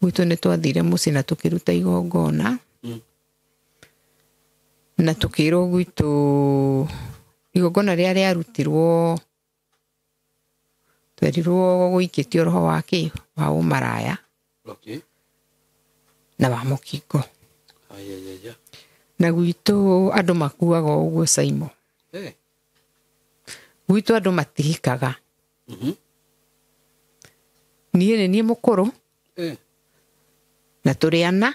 Gwitũ nĩ twathire mũciĩ na tũkĩruta igongona na tũkĩrwo gwitũ igongona rĩa rĩarutirwo twerirwo gũikĩtio roho wa ũmaraya na wa mũkingo. Na gwitũ andũ makuaga ũguo Saimo. Gwitũ andũ matihikaga. Niĩ nĩ mũkũrũ na tũrĩ ana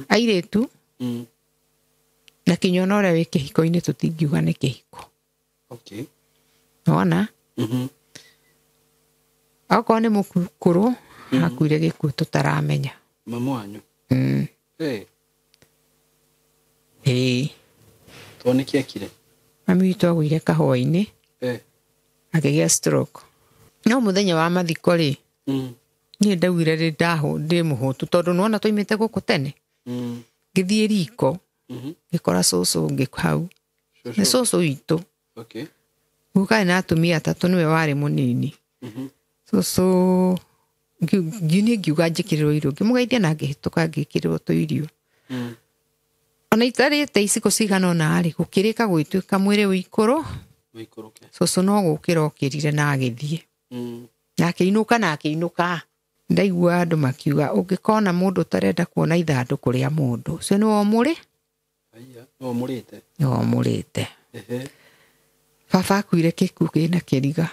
airĩtu na kinyona ũrĩa wĩ kĩhiko-inĩ tũtingiuga nĩ kĩhiko. Nona akorwo nĩ mũkũrũ akuire gĩkuũ tũtaramenya. Mama wanyu? Tuone kĩekire? Mami witũ agũire kahũa-inĩ akĩgĩa stroke. No mũthenya wa mathiko rĩ, niĩ ndaugire ndĩ mũhũtu tondũ nĩwona twaimĩte gũkũ tene. Ngĩthiĩ riko ngĩkora cũcũ ũngĩ hau. Nĩ cũcũ witũ. Guka na atumia atatũ nĩwe warĩ mũnini. Cũcũ ngiuga njĩkĩrĩrwo irio ngĩmũgeithia na ngĩhĩtũka ngĩkĩrĩrwo tũirio. Ona itarĩte iciko cigana ũna rĩ, gũkĩrĩka gwĩtuĩka mwĩrĩ wĩikũrũ. Cũcũ no gũkĩra okĩrire na agĩthiĩ. Na akĩinũka. Ndaigua andũ makiuga ũngĩkona mũndũ ũtarenda kuona ithandũkũ rĩa mũndũ ũcio nĩ womũrĩ? Nĩ womũrĩte. Baba akuire gĩkuũ kĩna kĩriga.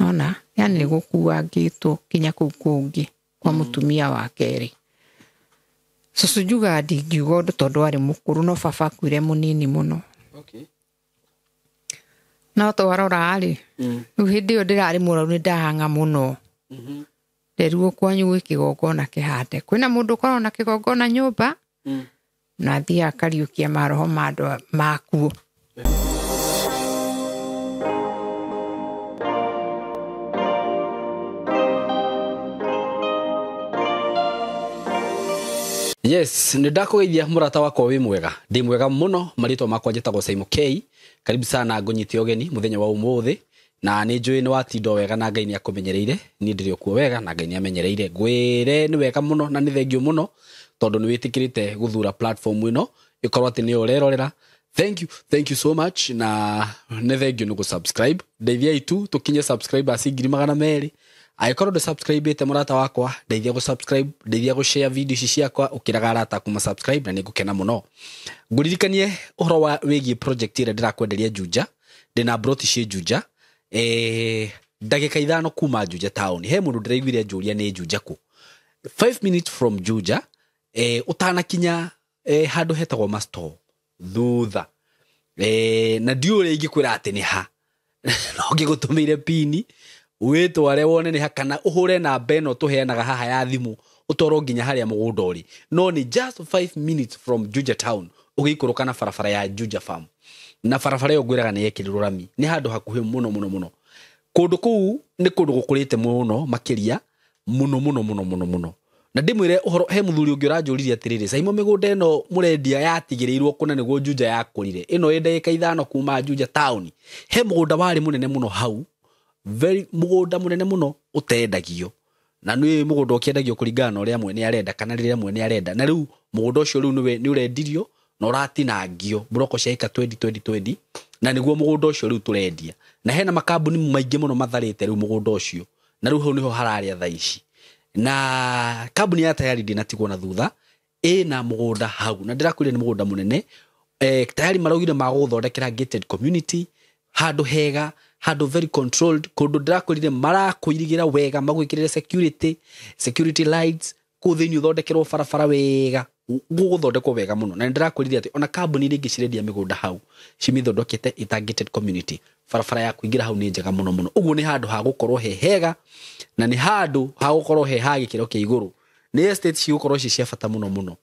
Ona yani nĩ gũkua ngĩtwo kinya kũu kũngĩ kwa mũtumia wa kerĩ. Cũcũ njuga ndingiuga ũndũ tondũ arĩ mũkũrũ no baba akuire mũnini mũno. No twarora rĩ, rĩu hĩndĩ ĩyo ndĩrarĩ mũrwaru nĩ ndahanga mũno. Nderirwo kwanyu gwĩ kĩgongona kĩhande. Kwĩna mũndũ ũkoragwo na kĩgongona nyũmba na athiaga akariũkia maroho ma andũ makuo. Yes, nĩ ndakũgeithia mũrata wakwa wĩ mwega. Ndĩ mwega mũno, marĩtwa makwa njĩtagwo Saimo K. Karibu sana ngũnyite ũgeni mũthenya wa ũmũthĩ. Na nĩ njũĩ nĩ watinda wega na Ngai nĩ akũmenyereire. Niĩ ndĩrĩ okuo wega na Ngai nĩ amenyereire. Ngwĩre nĩ wega mũno na nĩ thengio mũno tondũ nĩ wĩtĩkĩrĩte gũthura platform ĩno ĩkorwo atĩ nĩyo ũrerorera. Thank you so much na nĩ thengio nĩ gũsubscribe. Ndeithiai tu tũkinye subscribers 200,000. Angĩkorwo ndũ subscribe ĩte mũrata wakwa, ndeithia gũsubscribe, ndeithia gũshare video ici ciakwa ũkĩraga arata kuma subscribe na nĩ ngũkena mũno. Ngũririkanie ũhoro wa wĩgiĩ project ĩrĩa ndĩrakwenderia Juja. Ndĩna broti cia Juja. Ndagĩka 5 kuma Juja town. He mũndũ ndĩraiguire njũria nĩ Juja kũ. 5 minutes from Juja, ũtanakinya handũ hetagwo Masto thutha. Na ndiũrĩ ingĩkwĩra atĩ nĩ ha. No ngĩgũtũmĩire pini wĩtware wone nĩ ha kana ũhũre namba ĩno tũheanaga haha ya thimũ ũtwarwo nginya harĩa mũgũnda ũrĩ. No nĩ just 5 minutes from Juja town ũgĩikũrũka na barabara ya Juja farm. Na barabara ĩyo ngwĩraga nĩ yekĩrirwo rami. Nĩ handũ hakuhĩ mũno. Kũndũ kũu nĩ kũndũ gũkũrĩte mũno makĩria mũno. Na ndĩmwĩre ũhoro he mũthuri ũngĩ ũranjũririe atĩrĩrĩ, Saimo mĩgũnda ĩno mũrendia yatigĩrĩirwo kũna nĩguo Juja yakũrire. Ĩno ĩ ndagĩka 5 kuma Juja town. He mũgũnda warĩ mũnene mũno hau. Mũgũnda mũnene mũno ũtendagio. Na nĩ mũgũnda ũkĩendagio kũringana na ũrĩa mwene arenda kana rĩrĩa mwene arenda. Na rĩu mũgũnda ũcio rĩu nĩ ũrendirio na ũratinangio broko cia ika 2020 na nĩguo mũgũnda ũcio rĩu tũrendia. Na hena makambuni maingĩ mũno matharĩte rĩu mũgũnda ũcio. Na rĩu hau nĩho hararĩa thaa ici. Na kambuni ya tayari ndĩnatigwo na thutha ĩna mũgũnda hau. Na ndĩrakwĩrire nĩ mũgũnda mũnene. Tayari maraugire magũthondekera gated community, handũ hega, handũ very controlled, kũndũ ndĩrakwĩrire marakũirigĩra wega, magwĩkĩrĩre security lights, kũu thĩinĩ ũthondekerwo barabara wega, gũgũthondekwo wega mũno. Na ndĩrakwĩrire atĩ ona kambuni rĩngĩ cirendia mĩgũnda hau cimĩthondekete ĩta gated community, barabara ya kũingĩra hau nĩ njega mũno. Ũguo nĩ handũ ha gũkorwo he hega na nĩ handũ ha gũkorwo he ha gĩkĩro kĩa igũrũ. Nĩ estate cigũkorwo ci cia bata mũno.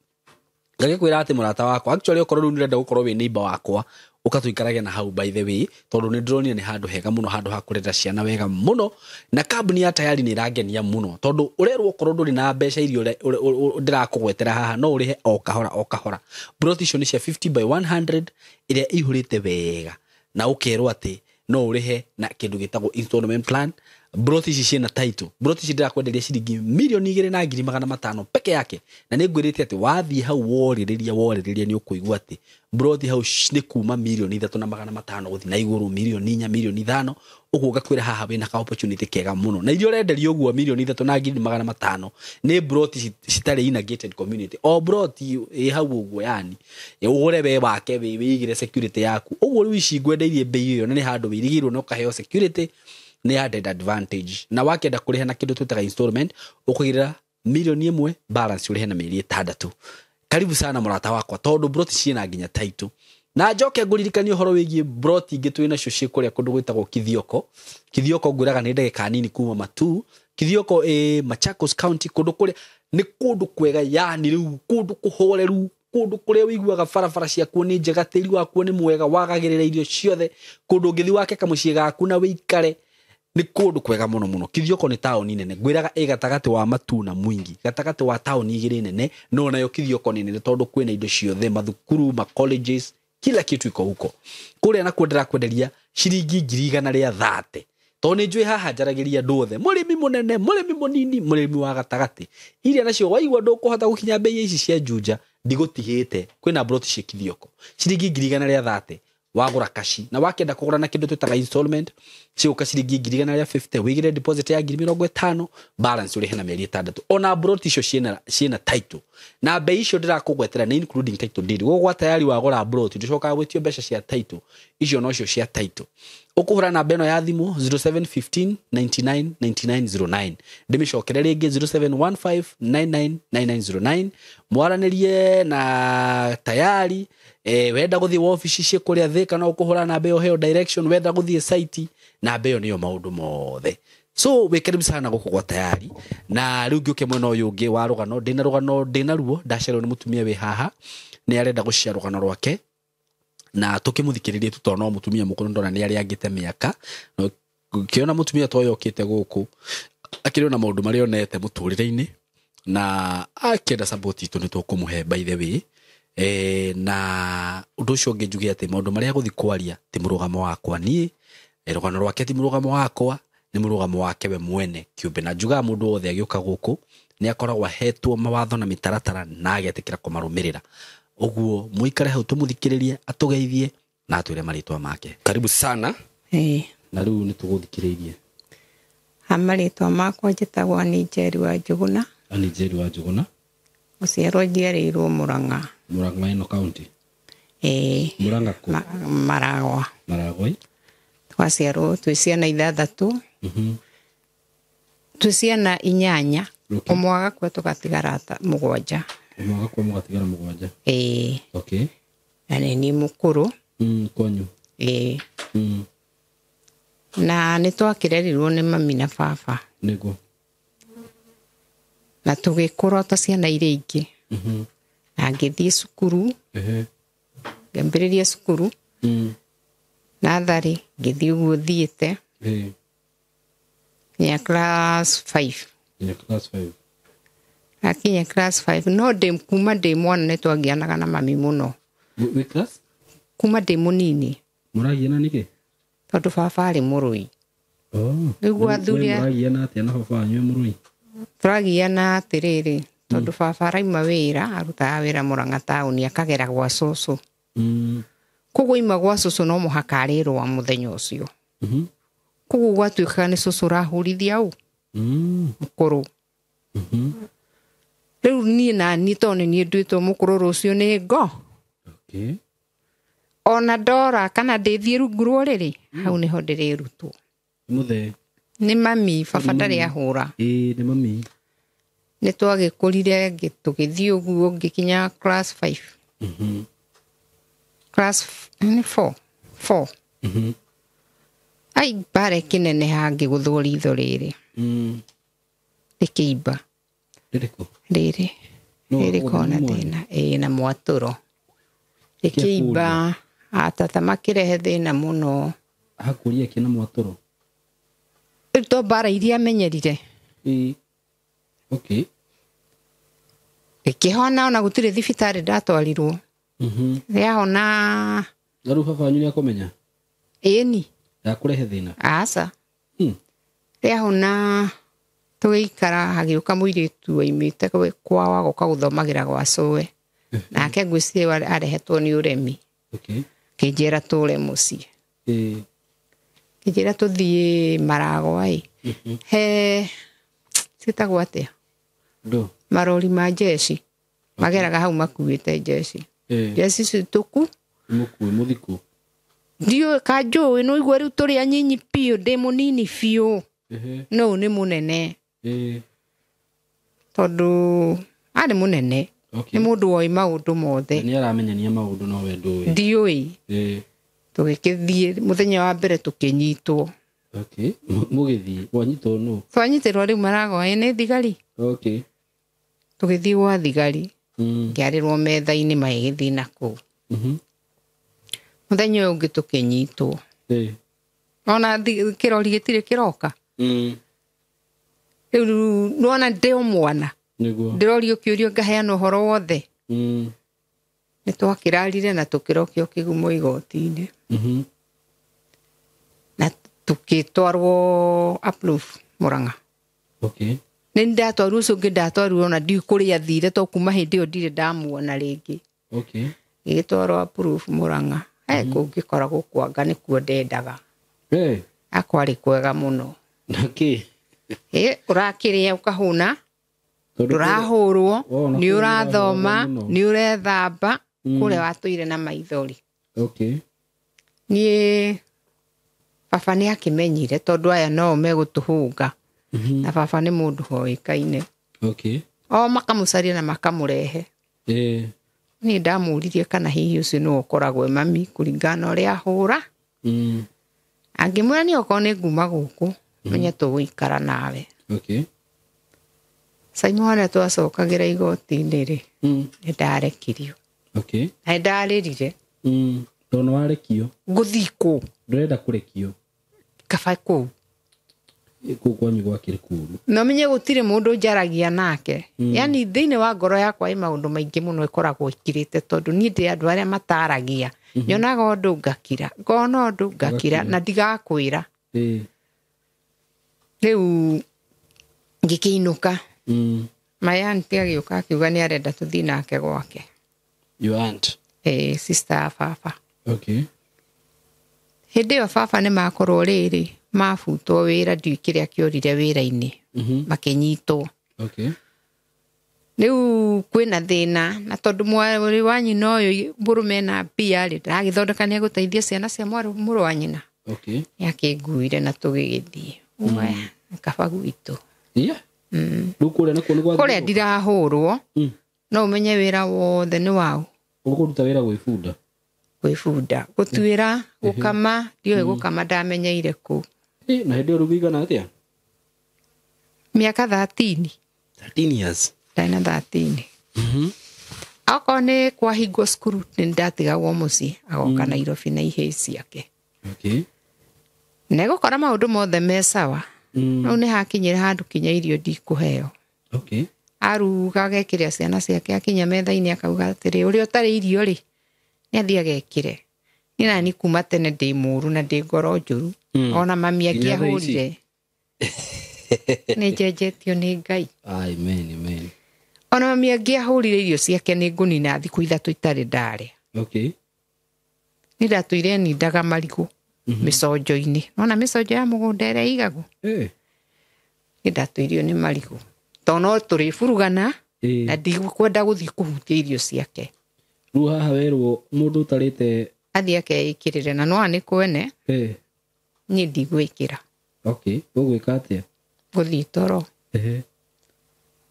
Ngagĩkwĩra atĩ mũrata wakwa, actually ũkorwo rĩu nĩrenda gũkorwo wĩ neighbor wakwa, ũkatũikarage na hau by the way, tondũ nĩ ndĩronire nĩ handũ hega mũno, handũ ha kũrera ciana wega mũno. Na kambuni ya tayari nĩ ĩrangenia mũno tondũ ũrerwo ũkorwo ndũrĩ na mbeca irio ndĩrakũgwetera haha, no ũrĩhe o kahora. Broti icio nĩ cia 50 by 100 ĩrĩa ihũrĩte wega, na ũkerwo atĩ no ũrĩhe na kĩndũ gĩtagwo installment plan. broti ici ciena title broti ici ndirakwenderia ciringi milioni 2,500,000 peke yake na nĩ ngwĩrĩte atĩ wathiĩ hau worĩrĩria nĩ ũkũigua atĩ broti hau nĩ kuma milioni 3,500,000 gũthiĩ na igũrũ milioni 4 milioni 5 ũguo ngakwĩra haha wĩna ka opportunity kega mũno na iria ũrenderio ũguo milioni 3,500,000 nĩ broti citarĩ in a gated community o broti ĩ hau ũguo yani ũgũre we wake wĩigĩre security yaku ũguo rĩu ici ngwendeirie bei ĩyo na nĩ handũ wĩrigĩirwo na ũkaheo security ni added advantage na wakenda kuriha na kindu twitaga installment ukugirira milioni 1 balance urihe na mieri 6 karibu sana murata wakwa tondu broti ciina nginya title na njoke nguririkania uhoro wigie broti ingi twina cio cie kuria kundu gwitagwo Kithioko ngwiraga ni ndagika nini kuma Matu Kithioko Machakos County kundu kuria ni kundu kwega yani riu kundu kuhoreru kundu kuria wiguaga barabara ciaku ni njega tiri waku ni mwega wagagirira irio ciothe kundu ngithi wake kamucie gaku na wikare ni kundu kwega muno Kithioko ni taoni nene ngwiraga gatagati wa Matu na Mwingi gatagati wa taoni igiri nene no nayo Kithioko ni nene tondu kwina indo ciothe mathukuru ma colleges kila kitu iko huko kuria na kwendera kwenderia ciringi 130 tondu ni njui haha njaragiria ndothe murimi munene murimi munini murimi wa gatagati iria nacio waigua ndukuhota gukinya bei ici cia njunja ndigutihite kwina broti cia Kithioko ciringi 130 wagura kashi na wakenda kugura na kindu twitaga installment ciuka ciringi 150 wigire deposit ya 50 balance urihe na mieri 6 ona broti icio ciena title na bei icio ndirakugwetera ni including title deed gwa tayari wagura broti ndicoka gwitio mbeca cia title icio no cio cia title ukuhura na beno ya thimu 0715 99 9909 ndimicokerera ringi 0715 99 9909 mwaranirie na tayari wenda guthie office cie kuria thika no ukuhura na beo heo direction wenda guthie site na beo niyo maundu mothe so we karibu sana gukugwa tayari na riu ngioke mwena uyu ungi wa rugano ndina ruo ndacero ni mutumia we haha ni arenda gucia rugano rwake na tukimuthikiririe tutona mutumia mukuru ndona ni ari angite miaka no kiona mutumia toyo okite guku akiriona maundu mari onete muturire-ini na akenda support itu ni tukumuhe by the way na undu ucio ngijugia ati maundu maria guthi kwaria ti murugamo wakwa nie rugano rwake ti murugamo wakwa ni murugamo wake we mwene kiumbe na njuga mundu wothe agiuka guku ni akoragwa hetwo mawatho na mitaratara na agetikira kumarumirira uguo muikare hau tumuthikiririe atugeithie na atwire maritwa make karibu sana na riu ni tuguthikiririe amaritwa makwa njitagwa ni Njeri wa Njuguna ani Njeri wa Njuguna uciarwo njiarĩirwo Murang'a ino county Murang'a ku Maragwa twaciarwo twi ciana 6 twi ciana 8 omwaga kwa tugatigara 7 omwaga kwa mugatigara 7 okay na ni mukuru kwanyu na ni twakirerirwo ni mami na baba nego na tugikura ta ciana iria ingi na ngithii cukuru ngambiriria cukuru nathari ngithii uguo thiite ya class 5 akinya class 5 no kuma mwana ni twagianaga na mami muno we class kuma munini muragiana niki tondu baba ari murui niguo athuria muragiana atia na baba wanyu murui turagiana atiriri tondu baba araima wira arutaga wira Murang'a tauni akagera gwa cucu kuguo ima gwa cucu no muhaka arirwa muthenya ucio kuguo gwatuikaga ni cucu rahurithia u mukuru riu ni na ni toni ni nduitwo mukuru rucio ni ngo ona ndora kana ndithie rungu rũrĩrĩ hau niho ndirirutwo muthe ni mami baba ndari ahura ni mami ni twagikurire tugithie uguo ngikinya class 5 class 4 ai bare kinene hangi guthuri itho riri rikiimba riri kona thina na mwaturo rikiimba atata makirehe thina muno hakuria kina mwaturo to bara iria menyerire okay ikihona ona gutire thibitari ndatwarirwo riahona garu baba wanyu ni akomenya ni ya kurehe thina asa Riahona tugikara hagiuka muiritu oimite kwao agoka guthomagira gwa coe nake ngwiciria arehetwo ni uremi kijera tule mucii kijera tuthie Marago ai he sitagwo atia marori ma jeshi mageraga hau makuite jeshi jeshi cituku muthiku ndio kanjũĩ no igua riu turi anyinyi piũ ndi munini biũ no ni munene tondu ari munene ni mundu woi maundu mothe ni aramenyania maundu no we ndũĩ ndiũĩ tugikithie muthenya wa mbere tukinyitwo mugithie wanyitwo no twanyitirwo riu Marago ni thigari tugithie gwa thigari ngiarirwo metha-ini magithie nakuu muthenya ungi tukinyitwo ona kirori gitire kiroka riu nona ndi mwana ndirorio kiurio ngaheana uhoro wothe nitwakirarire na tukirokio kigumo igoti-ini na tukitwarwo approve Murang'a ni ndatwarwo ucio ungi ndatwarwo ona ndi kuria thire to kuma hindi iyo ndire ndamuona ringi igitwarwo approve Murang'a kungikoragwo kwanga nikuo ndendaga akwari kwega muno naki urakiria ukahuna turahurwo ni urathoma ni urethamba kure watuire na maithori ni baba ni akimenyire tondu aya no megutuhunga na baba ni mundu hoikaine o makamucaria na makamurehe ni ndamuririe kana hihi ucio no ukoragwo mami kuringana uria ahura angimwira ni oko ni nguma guku menye tuguikara nawe Simon twacokagira igoti-ini ri ndarekirio na ndaririre tono warekio nguthiko ndurenda kurekio kaba kuu kwanyu gwakire kuru no menye gutire mundu njaragia nake yani thiini wa ngoro yakwa i maundu maingi muno ikoragwo ikirite tondu ni ndi andu aria mataragia nyonaga undu ngakira ngona undu ngakira na ndigakwira riu ngikiinuka my auntie agiuka akiuga ni arenda tuthii nake gwake your aunt sister baba hindi iyo baba ni makorwo riri mabutwo wira ndiu kiria kiorire wira-ini makinyitwo riu kwina thina na tondu mwari wa nyina uyu burume na mbia ri ndagithondeka ni guteithia ciana cia muru wa nyina yakinguire na tugigithie kaba gwitu kuria ndirahurwo no umenye wira wothe ni wau ukuruta wira gwifunda gutwira gukama ndioi gukama ndamenyeire ku na hindi urugu igana atia miaka 13 years ndaina 13 ako ni kwa hingo skuru ni ndatigagwo mucii agoka Nairobi na ihĩ ciake negukora maundu mothe me sawa no ni hakinyire handu kinya irio ndikuheo aruga gekiria ciana ciake akinya metha-ini akauga atiri uria utari irio ri ni athie agekire ni nani kuma tene ndi muru na ndi ngoro njuru ona mami angiahurire ni njenjetio ni Ngai amen ona mami angiahurire irio ciake ni ngunina thiku ithatu itari ndaria ni ndatuire ni ndaga marigu miconjo-ini nona miconjo ya mugunda iria igagwo ni ndatuirio ni marigu tono turi burugana na ndikwenda guthii kuhutia irio ciake riu haha werwo mundu utarite athie akeikirire na no ani kwene ni ndigwikira ugwika atia guthii toro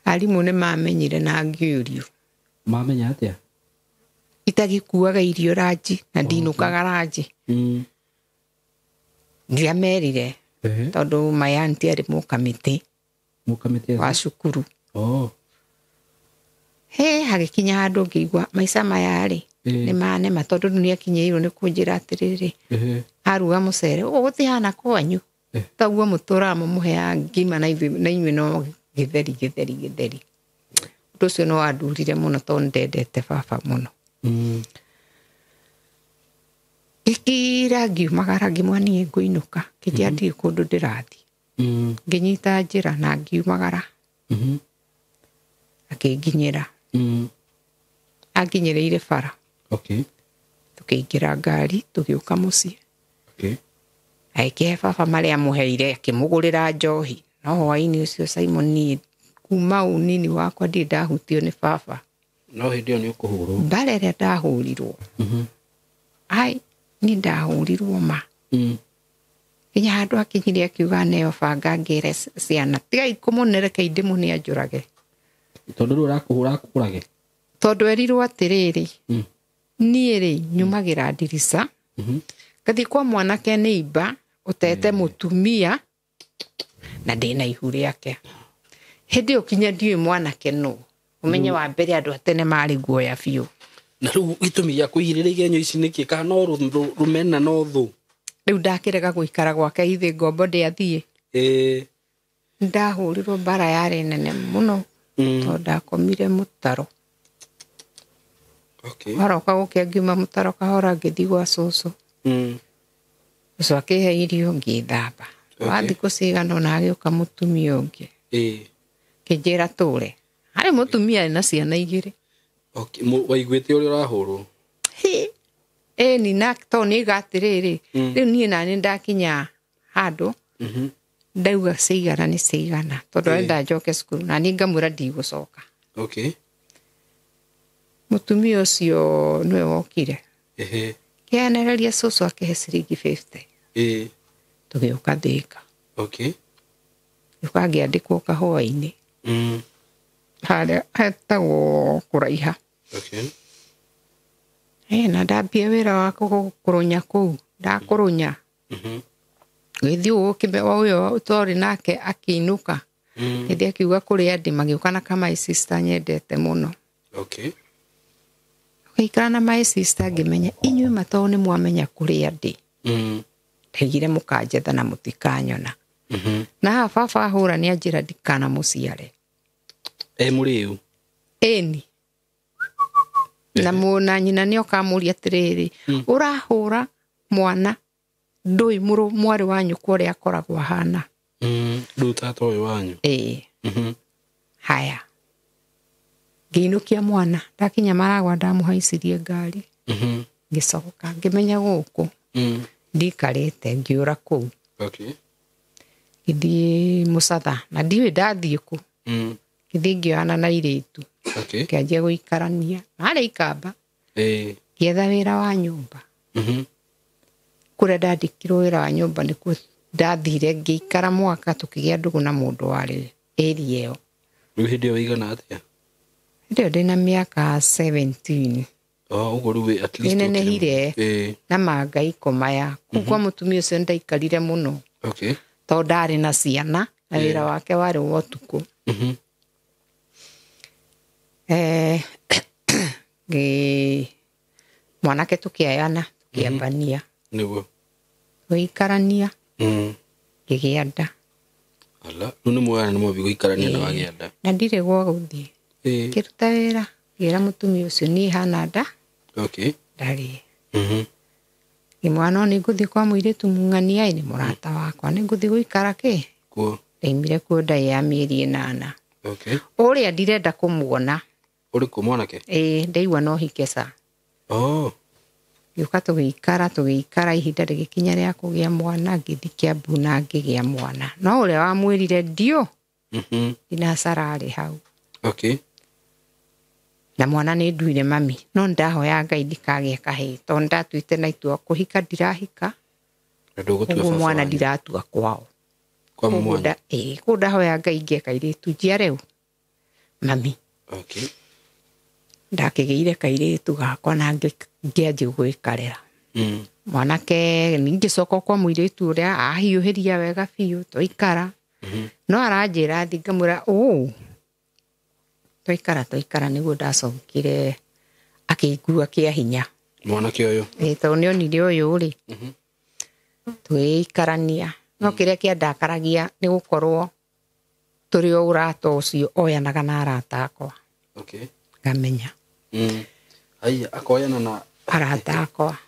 arimu ni mamenyire na ngiurio mamenya atia itagikuaga irio ranji na ndinukaga ranji ndiamerire tondu my auntie ari mukamiti wa cukuru hagikinya handu ngigua maica maya ri ni manema tondu ni akinyeirwo ni kunjira atiriri aruga mucere ugutihana kwanyu taguo mutura mumuhea ngima na inyuĩ no githeri undu ucio no andurire muno tondu ndendete baba muno ikira ngiumagara ngimwani nguinuka kijia ndi kundu ndirathi Nginyita njĩra na ngiumagara. Akĩnginyĩra. Anginyĩrĩire bara. Tũkĩingĩra ngari tũgĩũka mũciĩ. Agĩkĩhe baba marĩa amũheire akĩmũgũrĩra njohi. No hwaĩ-inĩ ũcio Simon niĩ kuma ũnini wakwa ndirĩ ndahutio nĩ baba. No hĩndĩ ĩyo nĩ ũkũhũrwo. Mbara ĩrĩa ndahũrirwo. Ai, niĩ ndahũrirwo ma. Nginya handũ akinyire akiuga neo banga ngĩre ciana. Tigai kũmũnereka ndĩmũne anjũrage. Tondũ rĩu arakũhũra akũrage. Tondũ erirwo atĩrĩrĩ. Niĩ rĩ nyumagĩra ndirica. Ngathiĩ kwa mwanake neighbor ũtete mũtumia na ndĩna ihu rĩake. Hĩndĩ ĩyo kinya ndiũĩ mwanake nũ. Ũmenye wa mbere andũ atene marĩ guoya biũ. Na rĩu gĩtũmi gĩa kũigĩrĩra igenyo ici nĩkĩ kana no rũmena no thũ. Rĩu ndakĩrega gũikara gwake ithe ngombo ndĩathiĩ. Ndahũrirwo mbara yarĩ nene mũno. Tondũ ndakomire mũtaro. Waroka gũkĩa ngiuma mũtaro kahora ngĩthiĩ gwa cũcũ. Cũcũ akĩhe irio ngĩthamba. Wa thikũ cigana ũna agĩũka mũtumia ũngĩ. Kĩnjĩra tũre. Harĩ mũtumia na ciana igĩrĩ. Waiguĩte ũrĩa ũrahũrwo? Ĩni na to nĩga atĩrĩrĩ. Rĩu niĩ nani ndakinya handũ. Ndauga cigana nĩ cigana. Tondũ arenda njoke cukuru na niĩ ngamwĩra ndigũcoka. Mũtumia ũcio nĩwe wokire. Kĩanereria cũcũ akĩhe ciringi 50. Tũgĩũka Thĩka. Gĩũka ngĩandĩkwo kahũa-inĩ. Harĩa hetagwo kũraiha. Na ndambia wĩra wa kũrũnya kũu. Ndakũrũnya. Gĩthiĩ ũgũkĩmewa ũyũ twarĩ nake akĩinũka. Gĩthiĩ akiuga kũrĩ andĩ magĩũka na ka my sister nyendete mũno. Gĩikara na my sister ngĩmenya inyuĩ matoo nĩ mwamenya kũrĩ andĩ. Ndaigire mũkanjetha na mũtikanyona. Na baba ahũra nĩ anjĩra ndikana mũciare. Mũrĩu. Ĩni. Na mũna nyina nĩ okamũria atĩrĩrĩ. Ũrahũra mwana ndũĩ mwarĩ wanyu kũrĩa akoragwo ahana. Rĩu tata ũyũ wanyu. Haya. Ngĩinũkia mwana. Ndakinya Maragwa ndamũhaicirie ngari. Ngĩcoka ngĩmenya gũkũ. Ndikarĩte ngĩũra kũu. Ngĩthiĩ Mũcatha na ndiũĩ ndathiĩ kũ. Ngĩthiĩ ngĩoyana na airĩtu. Ngĩanjia gũikarania. Marĩ ikamba. Ngĩetha wĩra wa nyũmba. Kũrĩa ndandĩkirwo wĩra wa nyũmba nĩkuo ndathire ngĩikara mwaka tũkĩgĩa ndũgũ na mũndũ warĩ area ĩyo. Rĩu hĩndĩ ĩyo ũigana atĩa? Hĩndĩ ĩyo ndĩna mĩaka 17. Ũguo rĩu at least nĩnenehire na mangai kũmaya. Kũu kwa mũtumia ũcio nĩndaikaire mũno. Tondũ ndarĩ na ciana na wĩra wake warĩ wa ũtukũ. Mwanake tũkĩayana tũkĩambania. Nĩguo. Gũikarania. Ngĩgĩa nda. Ala, rĩu nĩ mwoyana nĩ mwambia gũikarania na wagĩa nda. Na ndirĩ gwa gũthiĩ. Ngĩruta wĩra ngĩra mũtumia ũcio niĩ hana nda. Ndarĩ. Ngĩmwĩra no nĩngũthiĩ kwa mũirĩtu Mũng'ania nĩ mũrata wakwa nĩngũthiĩ gũikara kĩ? Kuo. Ndaimire kuo nda ya mĩeri 8. Ũrĩa ndirenda kũmuona. Ũrĩkũ mwanake? Ndaigua no hikeca. Gĩũka tũgĩikara ihinda rĩgĩkinya rĩa kũgĩa mwana ngĩthiĩ Kĩambu na ngĩgĩa mwana. No ũrĩa wamwĩrire ndio. Thinacara arĩ hau. Na mwana nĩ nduire mami. No ndahoya Ngai ndikagĩa kahĩĩ. Tondũ ndatuĩte na itua kũhika ndirahika. Ũguo mwana ndiratua kwao. Kwa mwana? Kũu ndahoya Ngai ngĩeka kairĩtu njiare mami. Ndakĩgĩire kairĩtu gakwa na ngĩanjia gwĩkarĩra. Mwanake ningĩcoka kwa mũirĩtu ũrĩa ahiũhĩria wega biũ twaikara. No aranjĩra thiĩ ngamwĩra twaikara nĩguo ndacokire akĩigua kĩa hinya. Mwanake ũyũ? Tondũ nĩonire ũyũ rĩ. Twĩikarania. No kĩrĩa kĩandakaragia nĩ gũkorwo tũrĩ o ũrata ũcio oyanaga na arata akwa. Ngamenya. Haiya akoyana na arata akwa.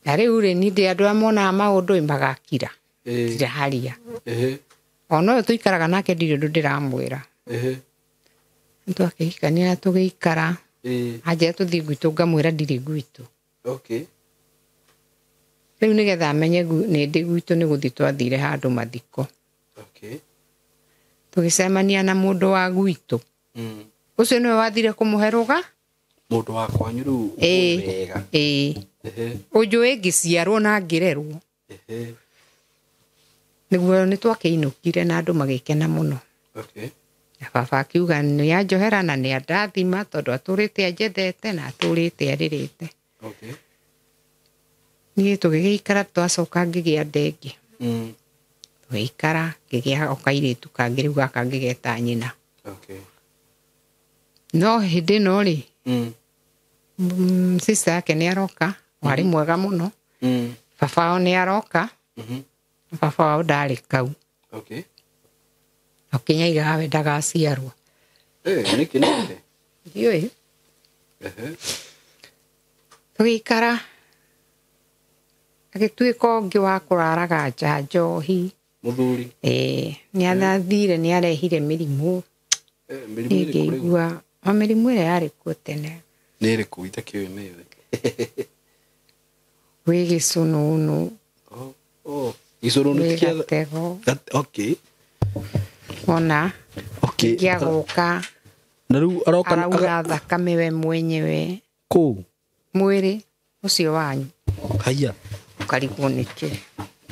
Na rĩu rĩ nĩ ndĩ andũ amonaga maũndũ magakira. tiraharia ono tuikaraga nake ndirĩ ũndũ ndĩramwĩra twakĩhikania tũgĩikara aje tũthiĩ gwitũ ngamwĩra ndirĩ gwitũ rĩu nĩgetha amenye nĩ ndĩ gwitũ nĩ gũthiĩ twathire handũ mathiko tũgĩcemania na mũndũ wa gwitũ ũcio nĩwe wathire kũmũhe rũga mũndũ wa kwanyu rĩu wega ũnjũĩ ngĩciarwo na ngĩrerwo nĩguo nĩ twakĩinũkire na andũ magĩkena mũno na baba akiuga nĩ anjohera na nĩ andathima tondũ atũrĩte anjethete na atũrĩte arĩrĩte niĩ tũgĩgĩikara twacoka ngĩgĩa ndengĩ tũgĩikara ngĩgĩa o kairĩtu kangĩ rĩu gaka ngĩgeta nyina no hĩndĩ ĩno rĩ sister yake nĩ aroka warĩ mwega mũno baba wao nĩ aroka baba wao ndarĩ kau akĩnyaiga we ndagaciarwo nĩkĩ ndiũĩ tũgĩikara agĩtuĩka ũngĩ wa kũraraga nja njohi mũthuri nĩ athathire nĩ arehire mĩrimũ ngĩigua mĩrimũ ĩrĩa yarĩ kuo tene nĩ ĩrĩkũ itakĩũĩ nĩ gwĩ gĩcũnũnũ gĩcũnũnũ gatego ona gĩagũka na rĩu araura thakame we mwenyewe kũu mwĩrĩ ũcio wanyu haiya ũkarigwo nĩkĩ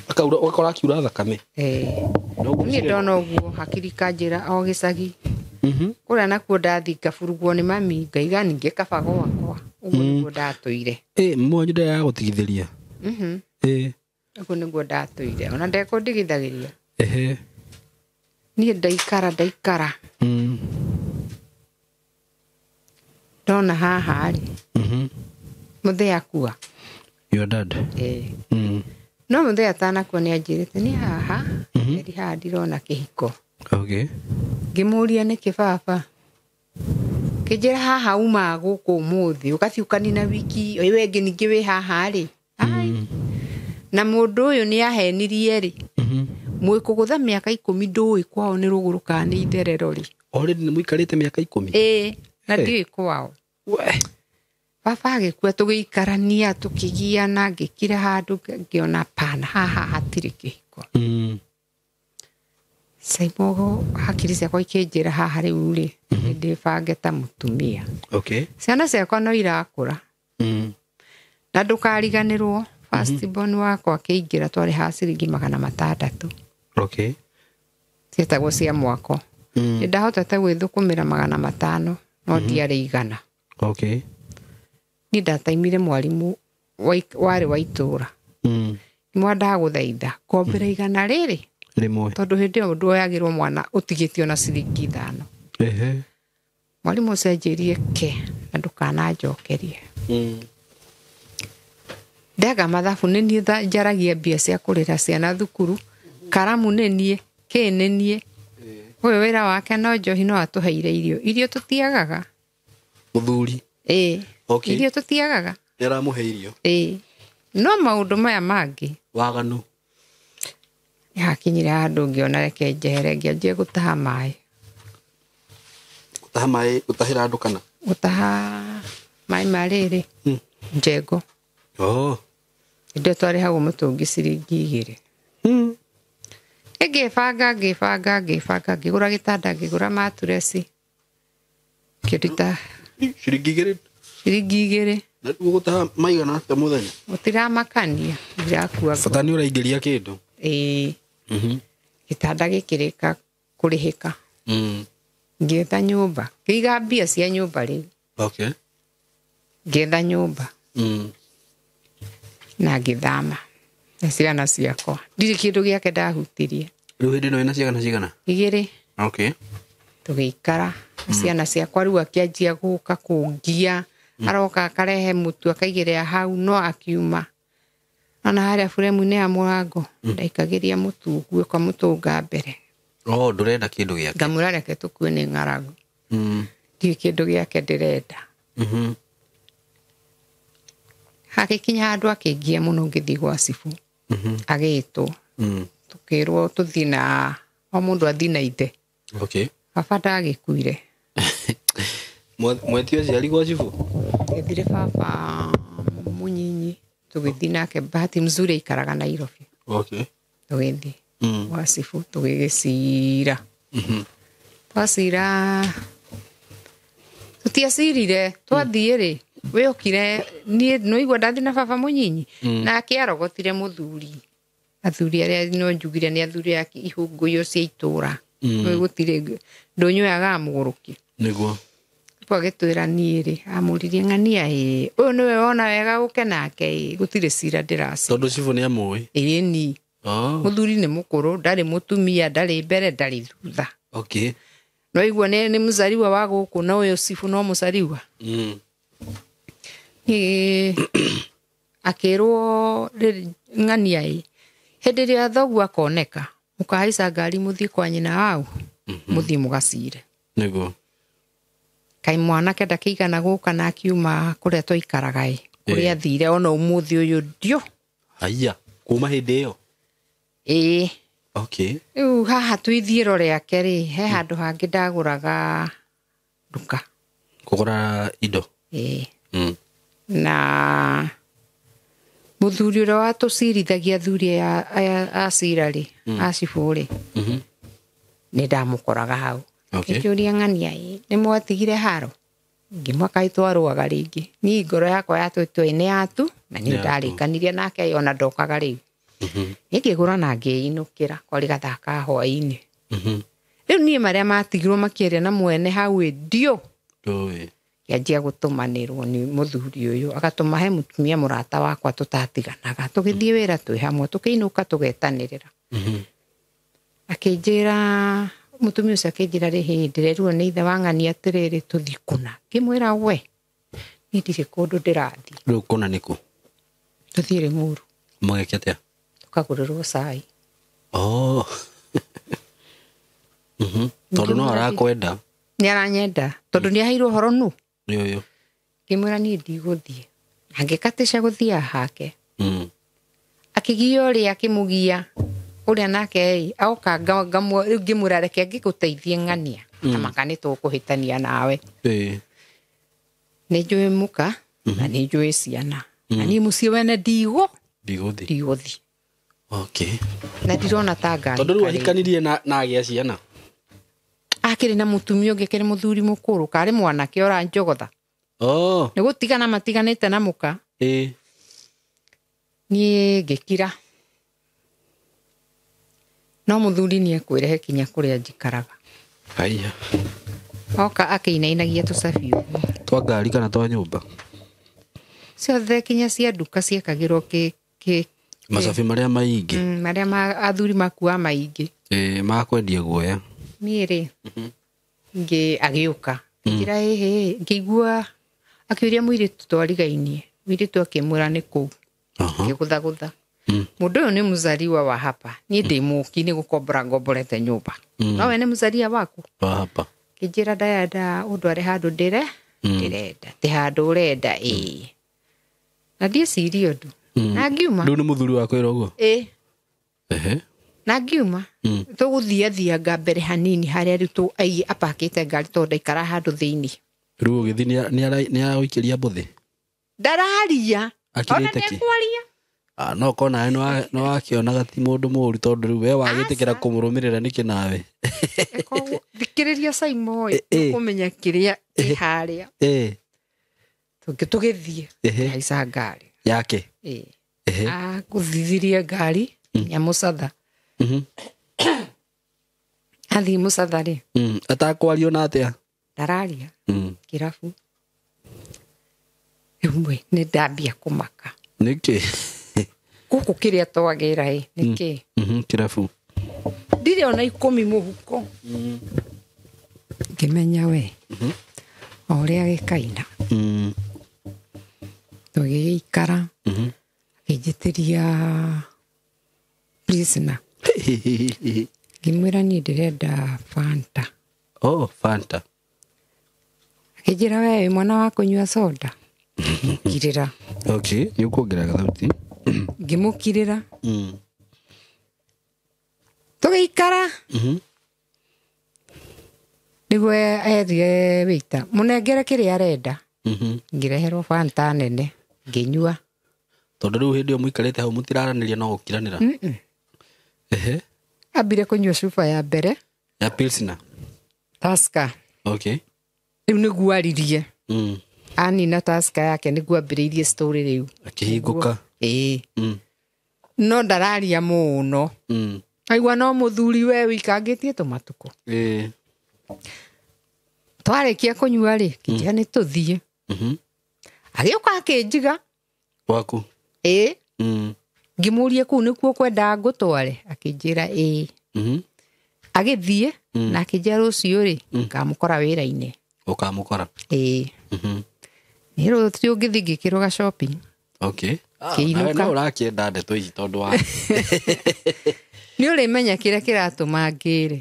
ũgakora akiura thakame niĩ ndona ũguo hakiri kanjĩra o gĩcagi kũrĩa nakuo ndathi ngaburugwo nĩ mami ngaiga ningĩ kaba gwakwa ũguo nĩguo ndatũire mwanyu ndaya ya gũtigithĩria ũguo nĩguo ndatũire ona ndekũndigithagĩria niĩ ndaikara ndona haha rĩ mũthee akua your dad no mũthee atanakua nĩ anjĩrĩte nĩ haha eri haha ndirona kĩhiko ngĩmũria nĩkĩ baba kĩnjĩra haha uma gũkũ ũmũthĩ ũgathiĩ ũkanina wiki ũyũ wengĩ ningĩ wĩ haha rĩ na mũndũ ũyũ nĩ ahenirie rĩ mwĩkũgũtha mĩaka 10 ndũĩ kwao nĩ rũgũrũ kana nĩ itherero rĩ already nĩ mũikarĩte mĩaka 10 na ndiũĩ kwao baba agĩkua tũgĩikarania tũkĩgiana ngĩkira handũ ngĩona pana haha hatirĩ kĩhiko Saimogo hakiri ciakwa ikĩnjĩra haha rĩu rĩ ndĩbange ta mũtumia ciana ciakwa no irakũra na ndũkariganĩrwo first born wakwa akĩingĩra twarĩ ha ciringi 600 cietagwo cia mwako nĩ ndahotete gwĩthũkũmĩra 500 no ndiarĩ igana nĩ ndataimire mwarimũ warĩ wa itũũra mwandaga gũthaitha ngombera igana rĩrĩ tondũ hĩndĩ ĩyo nduoyagĩrwo mwana ũtigĩtio na ciringi 5 mwarimũ ũcio anjĩrire na ndũkananjokerie ndaga mathabu nĩ niĩ njaragia mbia cia kũrĩha ciana thukuru karamu nĩ niĩ nĩ niĩ ũyũ wĩra wake no njohi no atũheire irio tũtiagaga mũthuri irio tũtiagaga nĩaramũhe irio no maũndũ maya mangĩ waganu hakinyire handũ ngĩona reke njehere ngĩanjie gũtaha maĩ gũtahĩra andũ kana gũtaha maĩ marĩrĩ njengo indo twarĩ hau mũtũngi ciringi 2 ngĩbanga ngĩgũra gĩtanda ngĩgũra maturesi kĩruta ciringi 2 na gũtaha maigana atĩa mũthenya ũtiramakania ndirakua bata nĩ ũraingĩria kĩndũ gĩtanda gĩkĩrĩka kũrĩhĩka ngĩetha nyũmba ngĩiga mbia cia nyũmba rĩu ngĩetha nyũmba na ngĩthama na ciana ciakwa ndirĩ kĩndũ gĩake ndahutirie rĩu hĩndĩ ĩno wĩna ciana cigana 2 tũgĩikara ciana ciakwa rĩu akĩanjia gũka kũngia aroka akarehe mũtu akaigĩrĩra hau no akiuma ona harĩa buremu-inĩ ya mũrango ndaikagĩria mũtu ũguo kwa mũtũnga mbere ndũrenda kĩndũ gĩake ngamwĩra reke tũkue nĩ ng'aragu ndirĩ kĩndũ gĩake ndĩrenda hagĩkinya handũ akĩngia mũno ngĩthiĩ gwa cibũ agĩtwo tukirwo tuthi na o mundu athi na ithe. Okay. Baba ndagikuire. Mwetio aciari gwa cibu? Ethire baba munyinyi tugithi nake bahati mzuri ikaraga Nairobi. Okay. Tugithi wa cibu tugigicira. Twacira tutiacirire twathie ri we okire nie no igwa ndathi na baba munyinyi na akiarogotire muthuri athuri aria no njugire ni athuri ya ihunguyo cia itura we gutire ndonyoyaga muguruki niguo twagitwira niiri amuririe ng'ania uyu niwe wona wega guke nake gutire cira ndirasi tondu cibu ni amui ni muthuri ni mukuru ndari mutumia ndari mbere ndari thutha. Okay. No igwa ni muzariwa wa guku na uyu cibu no muzariwa akirwo ng'ania hindi ria thogu akoneka mukahaica ngari muthie kwa nyina wau muthie mugacire niguo kai mwana kenda kiigana guka na akiuma kuria toikaraga kuria thire ona umuthi uyu ndio haya kuma hindi iyo Okay. Haha twithie rore ake ri he handu hangi ndaguraga nduka kugura indo na muthuri uria watucirithagia athuri a cira ri a cibu ri ni ndamukoraga hau ikiuria ng'ania ni mwatigire haro ngimwaka itwarwaga ringi ni ngoro yakwa yatwitwe ni atu na ni ndarikanirie nake ona ndokaga riu ngigura na ngiinukira kwari gathaka hwaini riu nie maria matigirwo makieria na mwene hau ndio yanjia gutumanirwo ni muthuri uyu agatuma he mutumia murata wakwa tutatiganaga tugithie wira twi hamwe tukiinuka tugetanirira akinjira mutumia ucio akinjira ri ndireruo ni ithe wa ng'ania atiriri tuthi kuna kimwira we ni ndiri kundu ndirathi riu kuna niku tuthi Limuru mugekia atia tukagurirwo cai tondu no arakwenda ni aranyenda tondu ni aheirwo horo nu yo kimwira ni ndiguthie angikatisha guthia hake akigio ri akimugia uria nake auka ngamwe ngimurareke ngiguteithie ng'ania na makani tukuhitania nawe ni njui muka na ni njui ciana na ni mucie wene ndiguthi Okay. Na ndirona ta ngari tondu riu ahikanirie na agia ciana akiri na mutumia ungi kiri muthuri mukuru kari mwanake ora njogotha ni gutigana matiganite na muka ni ngikira no muthuri ni ekwirehe kinya kuria njikaraga haya oka akiinainagia tucabiu twa ngari kana twa nyumba ciothe kinya cia nduka ciekagirwo ki macabi maria maingi maria athuri makua maingi makwendia guoya ni ri ngi agiuka njira ngigua akiuria muiritu twarigainie muiritu akimura ni ku ngigutha mundu uyu ni muzariwa wa hapa ni ndimuki ni gukombora ngomborete nyumba no we ni muzaria waku wa hapa kijira ndayenda undu ari handu ndirenda ti handu urenda na ndie ciria undu na ngiuma riu ni muthuri wakwa ira uguo na ngiuma tuguthiathia mbere hanini haria riu tu apakite ngari tondu ndaikara handu thiini riu ugithi ni araguikiria mbuthi ndararia ona ndekwaria no kona no wakionaga ti mundu muru tondu riu we wagitikira kumurumirira niki nawe thikiriria Saimo kumenya kiria iharia tugithie haica ngari yake kuthithiria ngari ya mucatha athi mucatha ri atakwario na atia ndararia kirabu imwe ni ndambia kumaka niki guku kiria twagira niki kirabu ndire ona 10 muhuko ngimenya we oria gikaina tugikara akijitiria prisoner ngimwira ni ndirenda Fanta Fanta akijira we mwana wa kunywa soda ngirira ni ukuongerera thauti ngimukirira Tũgĩikara nĩguo erie wĩita mũnengere kĩrĩa arenda ngĩreherwo Fanta nene ngĩnyua tondũ rĩu hĩndĩ ĩyo mũikarĩte hau mũtiraranĩria no gũkiranĩra ambire kũnyua cuba ya mbere ya Pilsner Tusker okay rĩu nĩguo aririe anina Tusker yake nĩguo ambĩrĩirie story rĩu akĩhingũka no ndararia mũno aigua no mũthuri we wĩkangĩtie tũmatukũ twarĩkia kũnyua rĩ kĩnjia nĩ tũthiĩ agĩũka akĩnjiga waku ngĩmũria kũu nĩkuo kwenda ngũtware akĩnjĩra agĩthiĩ na akĩnjĩra rũciũ rĩ ngamũkora wĩra-inĩ ũkamũkora nĩ rũciũ ngĩthiĩ ngĩkĩrũga shopping okay kĩinũka no ũrakĩenda ndeto ici tondũ wa nĩ ũrĩmenya kĩrĩa kĩratũma ngĩre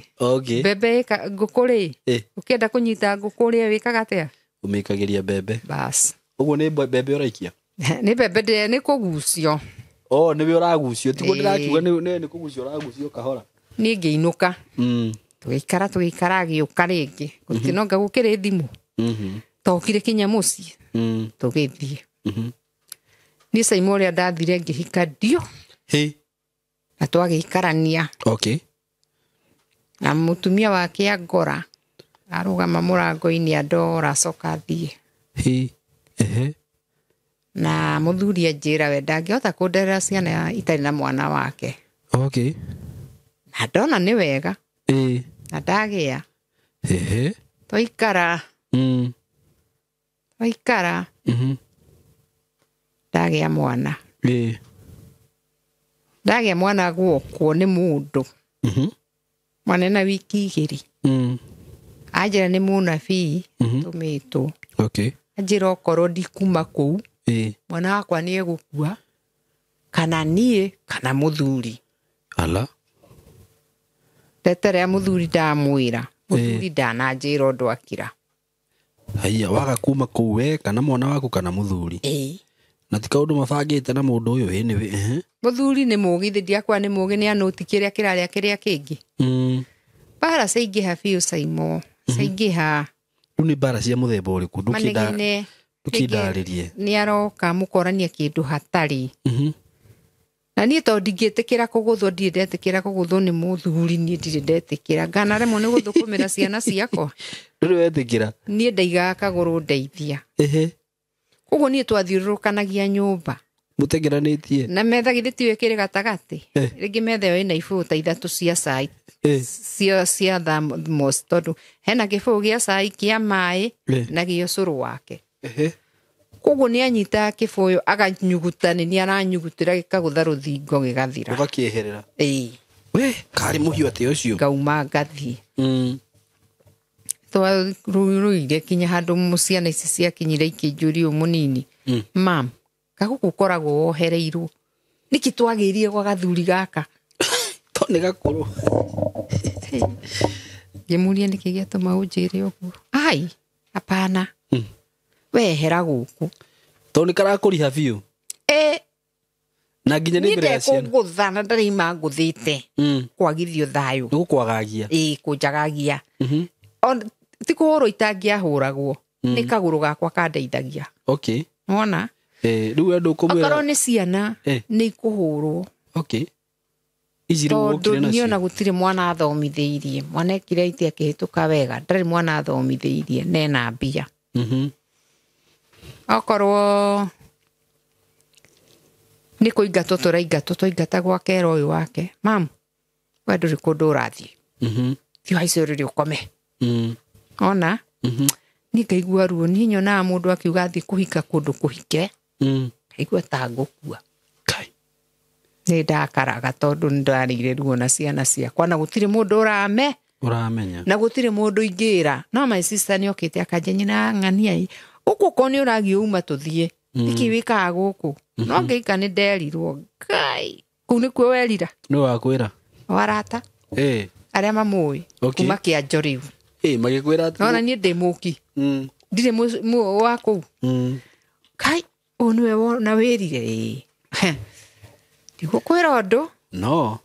mbembe ngũkũ rĩ ũkĩenda kũnyita ngũkũ rĩ wĩkaga atĩa ũmĩkagĩria mbembe bas ũguo nĩ mbembe ũraikia nĩ mbembe nĩ kũgucio nĩwe ũragucio tiguo ndĩrakiuga nĩ kũgucio ũragucio kahora niĩ ngĩinũka tũgĩikara agĩũka rĩngĩ gũtinonga gũkĩrĩ thimũ tokire kinya mũciĩ tũgĩthiĩ niĩ Saimo ũrĩa ndathire ngĩhika ndio na twagĩikarania na mũtumia wake Angora arũgama mũrango-inĩ andora acoka athiĩ na mũthuri anjĩra we ndangĩhota kũnderera ciana itarĩ na mwana wake na ndona nĩ wega na ndagĩa twaikara ndagĩa mwana ndagĩa mwana guokwo nĩ mũndũ mwana na wiki 2 anjĩra nĩ mũnabii tũmĩtwo anjĩra okorwo ndikuma kũu mwana wakwa nĩ egũkua kana niĩ kana mũthuri ndeterera mũthuri ndamwĩra mũthuri ndananjĩra ũndũ akira haiya waga kuma kũu we kana mwana waku kana mũthuri na ti kaũndũ mabangĩte na mũndũ ũyũ nĩwe mũthuri nĩ mũgĩ ndiakwa nĩ mũgĩ nĩ anũti kĩrĩa kĩrarĩa kĩrĩa kĩngĩ bara caingĩha biũ Saimo caingĩha rĩu nĩ bara cia mũthemba ũrĩkũ ndũkĩndarĩrie nĩ aroka mũkorania kĩndũ hatarĩ na niĩ tondũ ndingĩtĩkĩra kũgũthwo ndirĩ ndetĩkĩra kũgũthwo nĩ mũthuri niĩ ndirĩ ndetĩkĩra nganaremwo nĩ gũthũkũmĩra ciana ciakwa ndũrĩ wetĩkĩra niĩ ndaigaga kagũrũ ndeithia ũguo niĩ twathiũrũrũkanagia nyũmba mũtengeranĩtie na metha githĩ tiwe kĩrĩ gatagatĩ rĩngĩ metha ĩyo ĩna ibũta 3 cia cai cia thamos tondũ hena gĩbũũ gĩa cai kĩa maĩ na gĩa ũcũrũ wake koguo nĩ anyitaga kĩbũyũ aganyuguta nĩ aranyugutĩra gĩkagũtha rũthingo gĩgathira ũgakĩeherera we karĩ mũhiũ atĩ ũcio ngauma ngathiĩ twarũire kinya handũ ciana ici ciakinyire ikĩnjũria mũnini mam gagũkũ koragwo wohereirwo nĩkĩ twagĩrire gwa gathuri gaka to nĩ gakũrũ ngĩmũria nĩkĩ gĩatũma ũnjĩre ũguo ai hapana wehera gũkũ to nĩ karakũriha biũ na nginya nĩ mbere ya ciana ngũtha na ndarĩima ngũthĩte kwagithio thayũ nĩgũkwagagia kũnjagagia ti kũhũrwo itangĩahũragwo nĩ kagũrũ gakwa kandeithagia wona rĩu andũ kũmwĩra okorwo nĩ ciana nĩ ikũhũrwo tondũ niona gũtirĩ mwana athomithĩirie mwana ekire iti akĩhĩtũka wega ndarĩ mwana athomithĩirie nena mbia okorwo nĩ kũingatwo tũraingatwo gwa kera ũyũ wake mam we ndũrĩ kũndũ ũrathiĩ thiĩ haica ũrĩrĩ ũkome ona niĩ ngaigua ruo niĩ nyonaga mũndũ akiuga athiĩ kũhika kũndũ kũhike ngaigua ta ngũkua nĩ ndakaraga tondũ nĩ ndarĩire ruo na ciana ciakwa na gũtirĩ mũndũ ũramenya na gũtirĩ mũndũ ingĩra no my sister nĩ okĩte akanjia nyina ng'ania gũkũ ko nĩ ũragia uma tũthiĩ nĩkĩ wĩkaga gũkũ no ngĩika nĩ nderirwo ngai kũu nĩkuo werira nĩ wakwĩra warata arĩa mamũĩ kuma kĩanjo rĩu magĩkwĩra atĩ nona niĩ ndĩ mũki ndirĩ wa kũu kai ũyũ nĩwe wona wĩrire ndigũkwĩra ũndũ no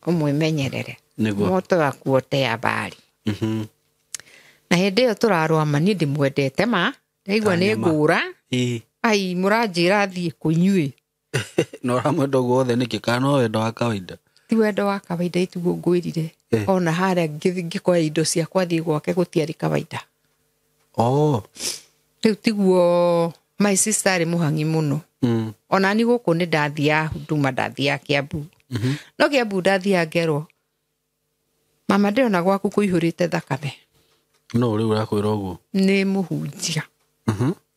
ũmwĩmenyerere moto wa kuotea bari na hĩndĩ ĩyo tũrarũama niĩ ndĩmwendete ma ndaigua nĩ ngũra ai mũranjĩra thiĩ kũnyuĩ no ũramwenda ũguo othe nĩkĩ kana no wendo wa kawaida ti wendo wa kawaida ituguo ngwĩrire ona harĩa ngĩkoya indo ciakwa thiĩ gwake gũtiarĩ kawaida rĩu tiguo my sister arĩ mũhangi mũno ona ni gũkũ nĩ ndathia Huduma ndathia Kiambu no Kiambu ndathia ngerwo mama ndĩrona gwaku kũihũrĩte thakame no rĩu ũrakwĩra ũguo nĩ mũhunjia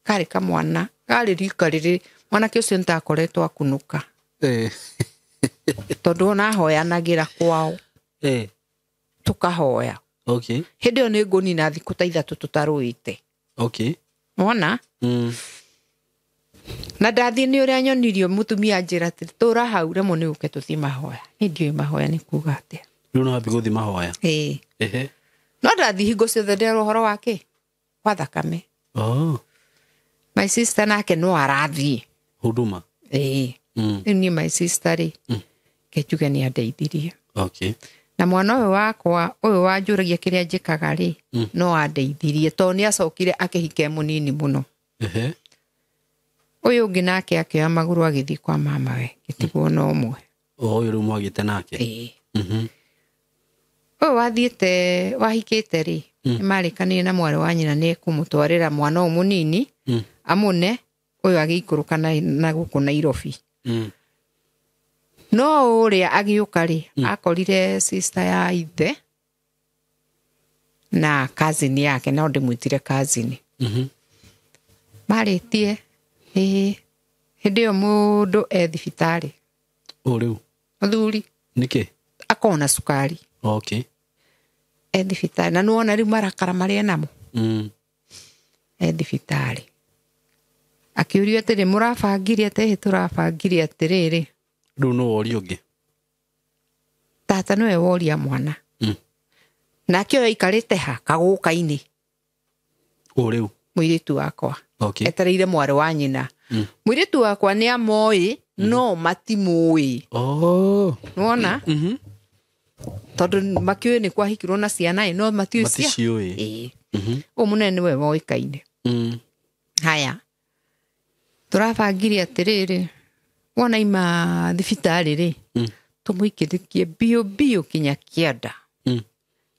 karĩ kamwana karĩ rika rĩrĩ mwanake ũcio nĩtakoretwo akũnũka tondũ ona ahoyanagĩra kwao tũkahoya hĩndĩ ĩyo nĩ ngũnina thikũ ta ithatũ tũtarũĩte mona na ndathiĩ nĩ ũrĩa nyonirio mũtumia njĩra atĩ tũra hau remo nĩ ũke tũthiĩ mahoya nĩ ndiũĩ mahoya nĩ kuuga atĩa rĩu no wambi gũthiĩ mahoya no ndathiĩ hingo ciothe ndera ũhoro wake wa thakame my sister nake no arathiĩ Huduma rĩu niĩ my sister rĩ ngejuge nĩ andeithirie na mwana ũyũ wakwa ũyũ wanjũragia kĩrĩa njĩkaga rĩ no andeithirie tondũ nĩ acokire akĩhika mũnini mũno ũyũ ũngĩ nake akĩoya magũrũ agĩthiĩ kwa mamawe gĩtigwo na ũmwe ũyũ rĩu mwagĩte nake ũyũ wathiĩte wahikĩte rĩ nĩmarĩkanĩire na mwarĩ wa nyina nĩ kũmũtwarĩra mwana ũyũ mũnini amũne ũyũ agĩikũrũka na gũkũ Nairobi no ũrĩa agĩũka rĩ akorire sister ya ithe na cousin yake no ndĩmwĩtire cousin marĩtie hĩndĩ ĩyo mũndũ thibitarĩ rĩu mũthuri nĩkĩ akona cukari thibitarĩ na nĩwona rĩu marakara marĩa namo thibitarĩ akĩũrio atĩrĩ mũrabangire atĩ tũrabangire atĩrĩrĩ rĩu no woria ũngĩ tata nĩwe woria mwana nake ũyũ aikarĩte ha kagũka-inĩ rĩu mũirĩtu wakwa etereire mwarĩ wa nyina mũirĩtu wakwa nĩ amoĩ no matimũĩ nĩwona tondũ makĩũĩ nĩ kwahikirwo na ciana no matiũĩ ũyũ mũnene nĩwe woĩkaine haya tũrabangire atĩrĩrĩ wona ima thibitarĩ rĩ tũmũikĩrĩkie biũ biũ kinya kĩanda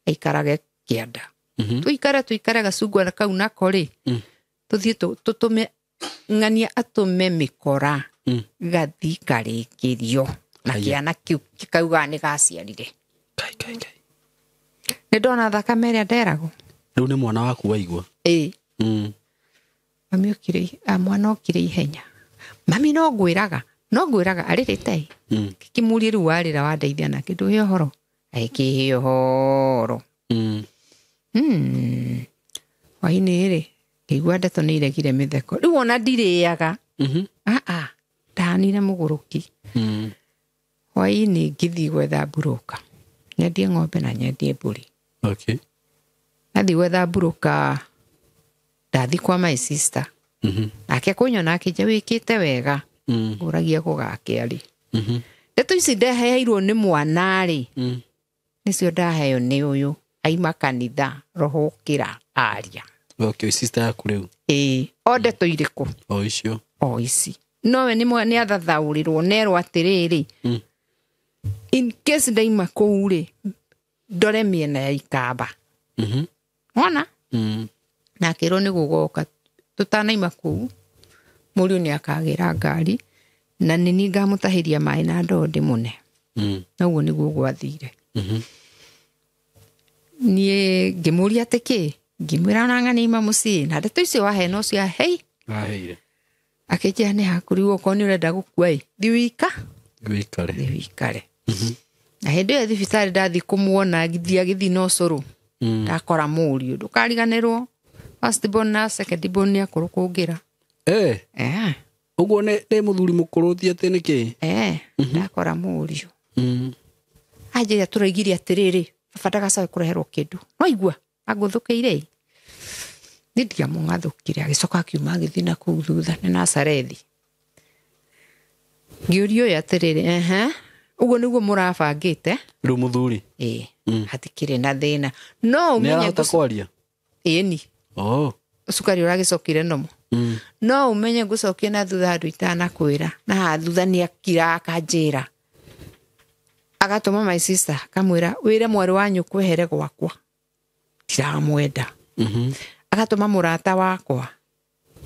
aikarage kĩanda tũikare gacungwa kau nako rĩ tũthiĩ tũtũme ng'ania atũme mĩkora gathi karĩkĩrio na kĩana kĩu gĩkauga nĩ gaciarire nĩ ndona thakame ĩrĩa nderagwo rĩu nĩ mwana waku waigua mami okire mwana okire ihenya mami no ngwĩraga arĩrĩte kĩmũrie rĩu warĩra wandeithia na kĩndũ hĩ ũhoro akĩhe ũhoro hwainĩ rĩ ngĩigua ndeto nĩ iregire mĩtheko rĩu ona ndirĩaga ndahanire mũgũrũki hwainĩ ngĩthiĩ gwetha mburũka nyendie ng'ombe na nyendie mbũri nathiĩ gwetha mburũka ndathiĩ kwa my sister nake kũnyona akĩnja wĩkĩte wega ũragia gũgake arĩ ndeto ici ndeheirwo nĩ mwana rĩ nĩcio ndaheo nĩ ũyũ aima kanitha roho ũkĩra aria sister yaku rĩu o ndeto irĩkũ icio ici nowe nĩ athathaũrĩrwo nerwo atĩrĩrĩ in case ndaima kũu rĩ ndore mĩena ya ikamba wona na akĩrwo nĩ gũgoka tũtanaima kũu mũriũ nĩ akagĩra ngari na nĩ niĩ ngamũtahĩria maĩ na ndoo ndĩmũne na ũguo nĩguo gwathire niĩ ngĩmũria atĩ kĩ ngĩmwĩra ona ng'ania ima mũciĩ na ndeto icio wahena ũcio aheire akĩnjĩra nĩ haku rĩu okorwo nĩ ũrenda gũkua thiĩ wĩikare na hĩndĩ ĩyo thibitarĩ ndathiĩ kũmuona agĩthiĩ na ũcũrũ ndakora mũriũ ndũkariganĩrwo first born na second born nĩ akũrũ kũngĩra ũguo nĩ mũthuri mũkũrũ ti atĩ nĩkĩ ndakora mũriũ anjĩra tũraigire atĩrĩrĩ baba ndagacoke kũreherwo kĩndũ no igua angũthũkĩire nĩ ndiamũng'athũkire agĩcoka akiuma agĩthiĩ na kũu thutha nĩ Nazarethi ngĩũrio ũyũ atĩrĩrĩ uguo niguo murabangite riu muthuri hatikire na thina no umenye arahota kwaria ni cukari uragicokire nomo no umenye ngucokie na thutha andu itanakwira na thutha ni akira akanjira agatuma my sister kamwira wire mwari wanyu kwehere gwakwa tiramwenda agatuma murata wakwa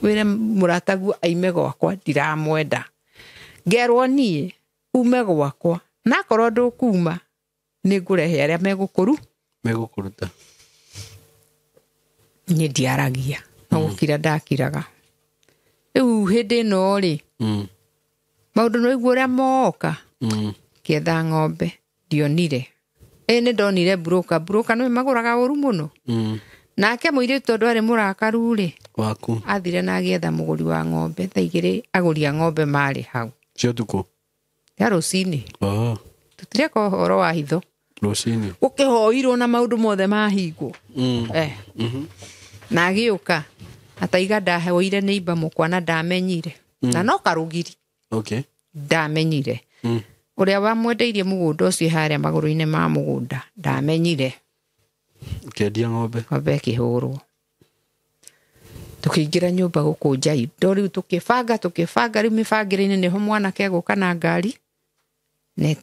wire murata gu aime gwakwa ndiramwenda ngerwo nie ume gwakwa na korwo ndukuma ni ngurehe aria megukuruta ni ndiaragia no gukira ndakiraga riu hindi no ri maundu no igua uria moka kietha ng'ombe ndionire ni ndonire broka no maguraga uru muno nake muiri tondu ari murakaru ri waku athire na agietha muguri wa ng'ombe thaigire aguria ng'ombe mari hau cio tuko ya rucini tutire ko horo wa hitho rucini ukihoirwo na maundu mothe mahingwo na agiuka ataiga ndaheoire neiba mukwa na ndamenyire na no karugiri ndamenyire uria wamwendeirie mugunda ucio haria maguru-ini ma mugunda ndamenyire kendia ng'ombe kihurwo tukiingira nyumba guku njai ndoriu tukibanga riu mibangire-ini niho mwanake aguka na ngari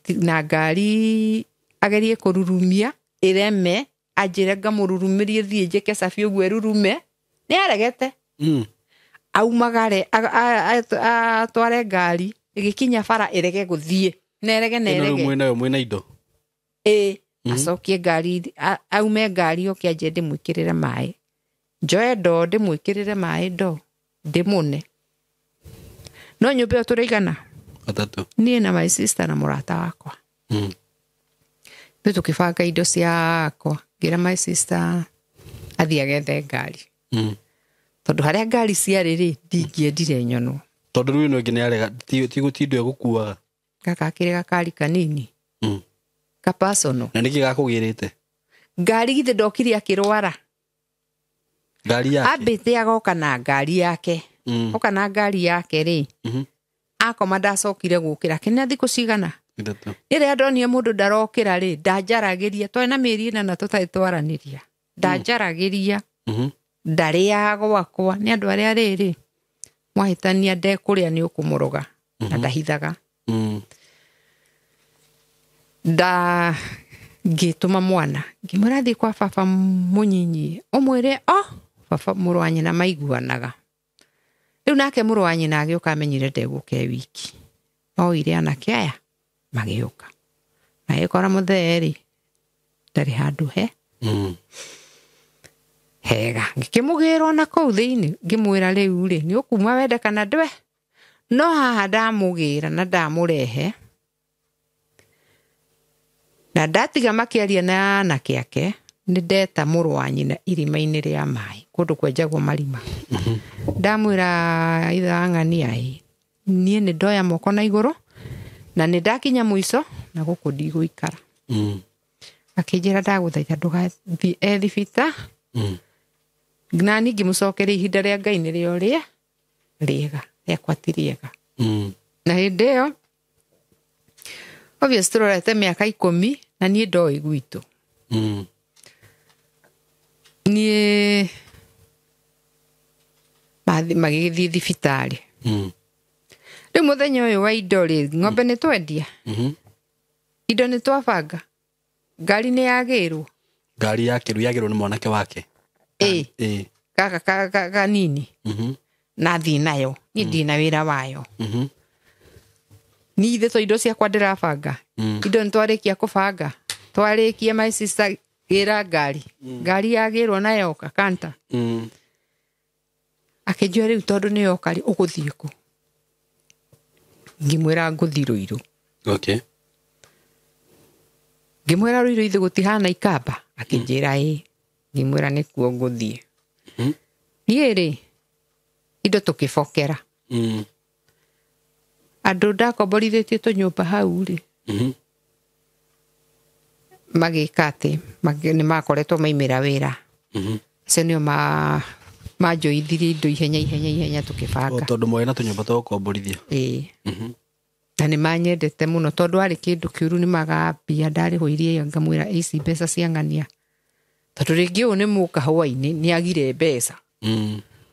na ngari agerie kururumia ireme ajire ngamururumirie thie njeke cabi uguo erurume ni aregete aumagare atware ngari igikinya bara irege guthie nerege mwena indo acokie ngari aume ngari oke aje ndimwikirire mai njoe ndo ndimwikirire mai ndo ndimune no nyumba yo turaigana atatu nie na my sister na murata wakwa tukibanga indo ciakwa ngira my sister athie agethe ngari tondu haria ngari ciari ri ndingiendire nyono tondu riu ino ngi arega ti gutindo egukuaga gaka kire gakari kanini ka personal na niki gakugirite ngari githe ndokiri akirwara ngari yake abite agoka na ngari yake oka na ngari yake ri akoma ndacokire gukira kina thiku cigana ire ndonire mundu ndarokira ri ndanjaragiria twena mieri ina na tutai twaraniria ndanjaragiria ndaria gwakwa ni andu aria riri mwahitania ndekuria ni ukumuruga na ndahithaga nda ngituma mwana ngimurathi kwa baba munyinyi umwire baba muru wa nyina maiguanaga riu nake muru wa nyina agiuka amenyire ndeguke wiki ire anake aya magiuka na ikora mutheri ndari handu hega ngikimugirwo na kou thiini ngimwira riu ri ni ukuma wende kana ndwe no haha ndamugira na ndamurehe na ndatiga makiaria na anake ake ni ndeta muru wa nyina irima-ini ria mai kundu kwenjagwo marima ndamwira itha ng'ani ai nie ni ndoya moko na iguru na ni ndakinya mwico na guku ndigũikara akinjira ndaguthaitha ndugathie thibita na ningi mucokerie ihinda ria Ngai ni rio riega riakwa ti riega na hindi iyo obvious turorete miaka 10 na nie ndoi gwitu nie magithie thibitari riu muthenya uyu wa indo ri ng'ombe ni twendia indo ni twabanga ngari ni yagirwo ngari yake yagirwo ni mwanake wake kaka kanini na thi nayo ni ndina wira wayo ni ithe to indo ciakwa ndirabanga indo ntwarikia kubanga twarikia my sister gira ngari yagirwo nayo kakanta akinjua riu tondu ni yoka ri uguthie ku ngimwira nguthi Ruiru ngimwira Ruiru ithe gutihana ikamba akinjira ngimwira nikuo nguthie nieri indo tukibokera andu ndakomborithitie tunyumba hau ri magikate ni makoretwo maimira wira cio nio manjoithirie indo ihenya tukibanga tondu moe na tunyumba twa gukomborithia na nĩ manyendete mũno tondũ arĩ kĩndũ kĩũru nĩ magambia ndarĩhũirie ngamwĩra ici mbeca cia ng'ania tondũ rĩngĩ ũyũ nĩ mũkahũa-inĩ nĩ agire mbeca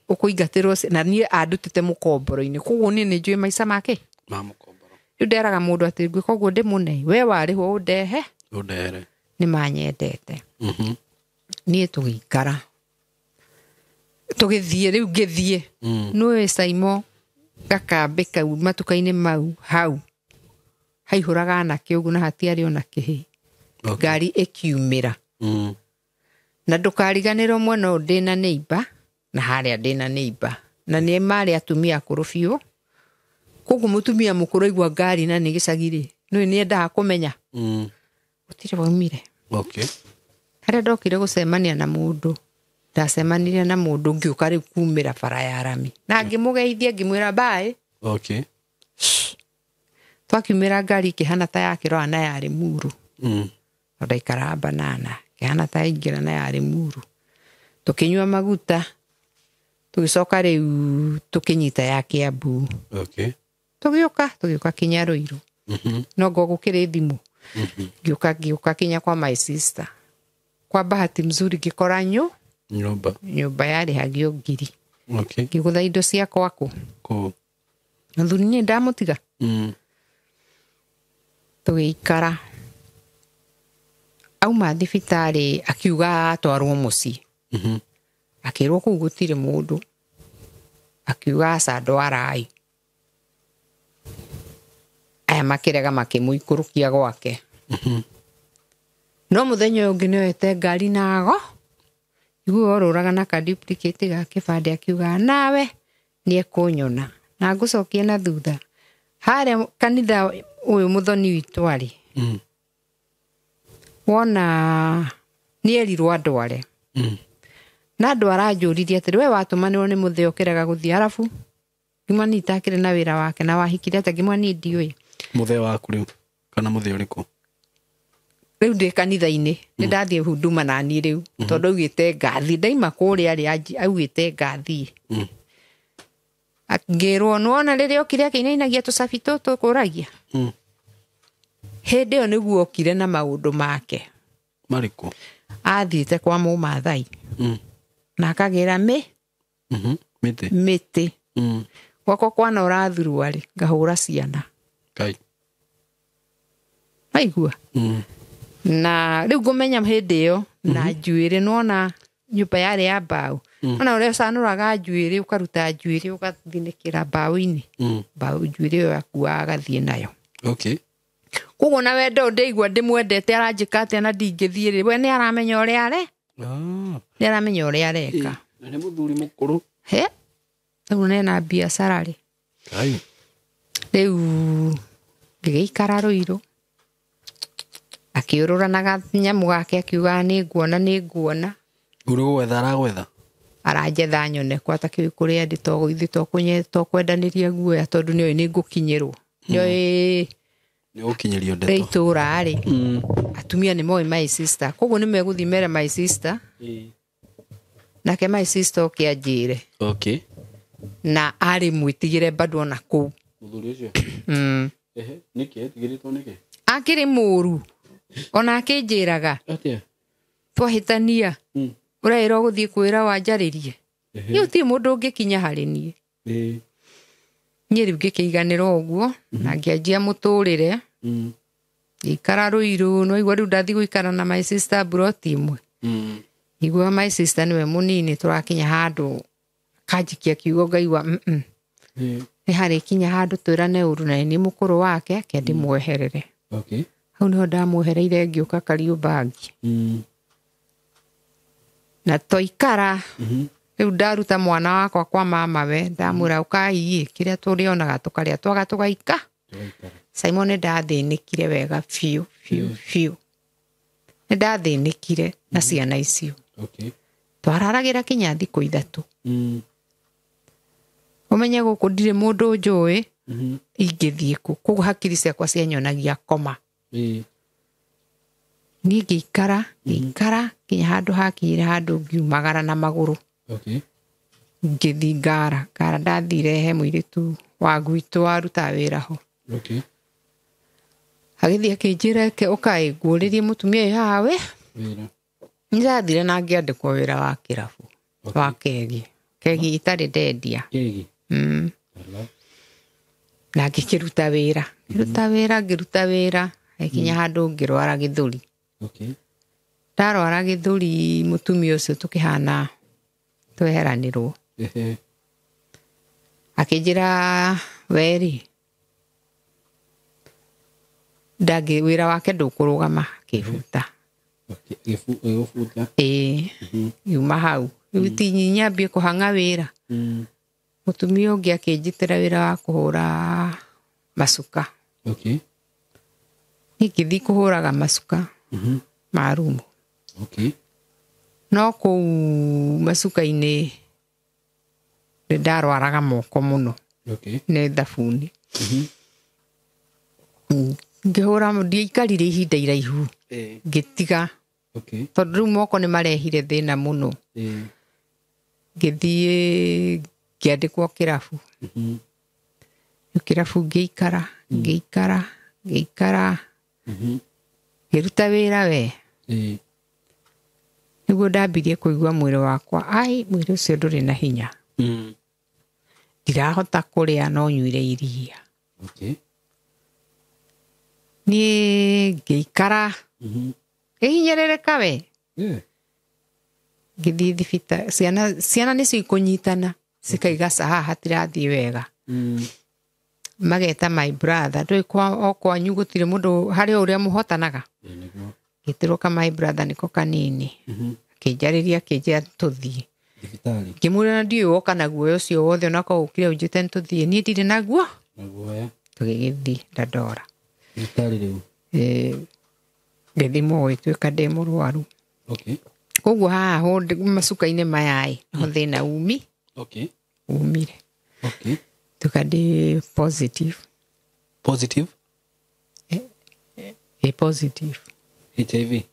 ũkũingatĩrwo na niĩ andutĩte mũkomboro-inĩ koguo niĩ nĩ njũĩ maica make ma mũkomboro rĩu nderaga mũndũ atĩ ngwĩka ũguo ndĩmũne we warĩhwo ũndehe ũndehere nĩ manyendete niĩ tũgĩikara tũgĩthiĩ rĩu ngĩthiĩ nĩwe Saimo gakambe kau matuka-inĩ mau hau haihũraga anake ũguo na hatiarĩ ona kĩhĩ ngari ĩkiumĩra na ndũkariganĩrwo mwena ũyũ ndĩna neighbor na harĩa ndĩna neighbor na nĩ marĩ atumia akũrũ biũ koguo mũtumia mũkũrũ aigua ngari na nĩ gĩcagi-rĩ nĩwe nĩendaga kũmenya gũtirĩ waumire harĩa ndokire gũcemania na mũndũ ndacemanirie na mũndũ ngĩũka rĩu kumĩra bara ya rami na ngĩmũgeithia ngĩmwĩra bye twakiumĩra ngari ikĩhana ta yakĩrora na yarĩ muru ndaikara banana kĩhana ta yaingĩra na yarĩ muru tũkĩnyua maguta tũgĩcoka rĩu tũkĩnyita ya Kiambu tũgĩũka kinya Ruiru no ngo gũkĩrĩ thimũ ngĩũka kinya kwa my sister kwa bahati mzuri ngĩkora nyũmba yarĩhagio ngiri ngĩgũtha indo ciakwa kũ na thuni niĩ ndamũtiga tũgĩikara auma thibitarĩ akiuga atwarwo mũciĩ akĩrwo kũu gũtirĩ mũndũ akiuga aca ndwarai aya makĩrega makĩmũikũrũkia gwake no mũthenya ũyũ ũngĩ nĩoete ngari nago igua orũraga na kaduplicate ga kĩbandĩ akiuga nawe nĩekũnyona na ngũcokia na thutha harĩa kanitha ũyũ mũthoni witũ arĩ wona nĩerirwo andware na andũ aranjũririe atĩ we watũmanĩrwo nĩ mũthee ũkĩrega gũthiĩ arabu ngĩmwa niĩ itakĩrĩ na wĩra wake na wahikire atĩ ngĩmwa niĩ ndiũĩ mũthee waku rĩu kana mũthee ũrĩkũ rĩu ndĩ kanitha-inĩ nĩ ndathiĩ huduma na niĩ rĩu tondũ augĩte ngathi ndaima kũrĩa rĩ augĩte ngathi ngĩrwo nĩwona rĩrĩa okire akĩinainagia tũcabi tũtũ kũragia hĩndĩ ĩyo nĩguo okire na maũndũ make marĩkũ athiĩte kwa mũmathai na akagĩra mĩtĩ gwakwa kwana ũrathurua rĩ ngahũra ciana aigua na rĩu ngũmenya hĩndĩ ĩyo na njuĩrĩ nona nyũmba yarĩ ya mbaũ ona ũrĩa ũcanũraga njuĩrĩ ũkaruta njuĩrĩ ũgathinĩkĩra mbaũ-inĩ mbaũ njuĩrĩ ĩyo yakuaga agathiĩ nayo koguo na wendo ndĩigua ndĩmwendete aranjĩka atĩa na ndingĩthiĩ rĩ we nĩ aramenya ũrĩa areka na nĩ mũthuri mũkũrũ rĩu nena biacara rĩ rĩu ngĩgĩikara Ruiru akĩũrũra na ganyamũ gake akiuga nĩ nguona uri gwetha aragwetha aranjetha nyone kwa takĩũĩ kũrĩa ndĩ togũithiĩ tokwendanĩria guoya tondũ nĩoĩ nĩ ngũkinyĩrwo nĩoĩ nĩ ũkinyĩrio ndeto itũra rĩ atumia nĩ moĩ my sister koguo nĩ megũthiĩ mere my sister nake my sister okĩanjĩre na arĩ mwĩtigĩre bado ona kũu mũthuri ũcio nĩkĩ etigĩrĩtwo nĩkĩ akĩrĩ mũru ona akĩnjĩraga twahĩtania ũraĩrwo gũthiĩ kwĩra wanjarĩrie niĩ ũtirĩ mũndũ ũngĩkinya harĩ niĩ niĩ rĩu ngĩkĩiganĩra ũguo na ngĩanjia mũtũrĩre ngĩikara Ruiru no igua rĩu ndathi gũikara na my sister broti imwe igua my sister nĩwe mũnini tũrakinya handũ kanjikia kiugo ngaigua nĩ harĩ kinya handũ twĩrane ũru na nĩ mũkũrũ wake kĩndĩ mweherere hau nĩho ndamwehereire ngĩũka Kariũbangi na twaikara rĩu ndaruta mwana wakwa kwa mamawe ndamwĩra ũkahiĩ kĩrĩa tũrĩonaga tũkarĩa twaga tũgaika Simon nĩ ndathĩnĩkire wega biũ nĩ ndathĩnĩkire na ciana icio twararagĩra kinya thikũ 3 ũmenye gũkũ ndirĩ mũndũ njũĩ ingĩthiĩ kũ koguo hakiri ciakwa cianyonagia koma niĩ ngĩikara kinya handũ hakinyire handũ ngiumagara na magũrũ ngĩthi Ngara ndathire he mũirĩtu wa gwitũ warutaga wĩra ho Agithia kinjira ke ukai nguririe mutumia uyu hawe wira nirathire na ngiandikwo wira wa kirabu wa kegi itari ndendia kegi na ngikiruta wira ikinya handu ngirwara githuri ndarwara githuri mutumia ucio tukihana tweheranirwo akinjira weri ndagi wira wake ndukurugama kifuta yuma hau uti nyambie kuhanga wira mutumia ungi akinjitira wira wa kuhura masuka nikithi kuhuraga masuka marumu no kuu masuka-ini ndarwaraga moko muno ne thabuni ngihura ndiaikarire ihinda iraihu ngitiga tondu riu moko ni marehire thina muno ngithie ngiandikwo kirabu ngiikara ngiruta wira we niguo ndambirie kuigua mwiri wakwa mwiri ucio nduri na hinya ndirahota kuria no nyuire iria ni ngiikara ngihinyirika we ngithii thibitari ciana nicio ikunyitana cikaiga saha hatirathii wega mageta my brother ndui kwanyu gutire mundu hari uria muhotanaga gitiruka my brother niko kanini kinjariria kinjia tuthii thibitari kimura ndio woka naguo ucio wothe onako ukire unjite tuthii ni ndire naguo tugigithii ndadora thibitari riu ngithimo itwika ndi murwaru koguo haha masuka-ini maya no thina umire tukadi positive positive HIV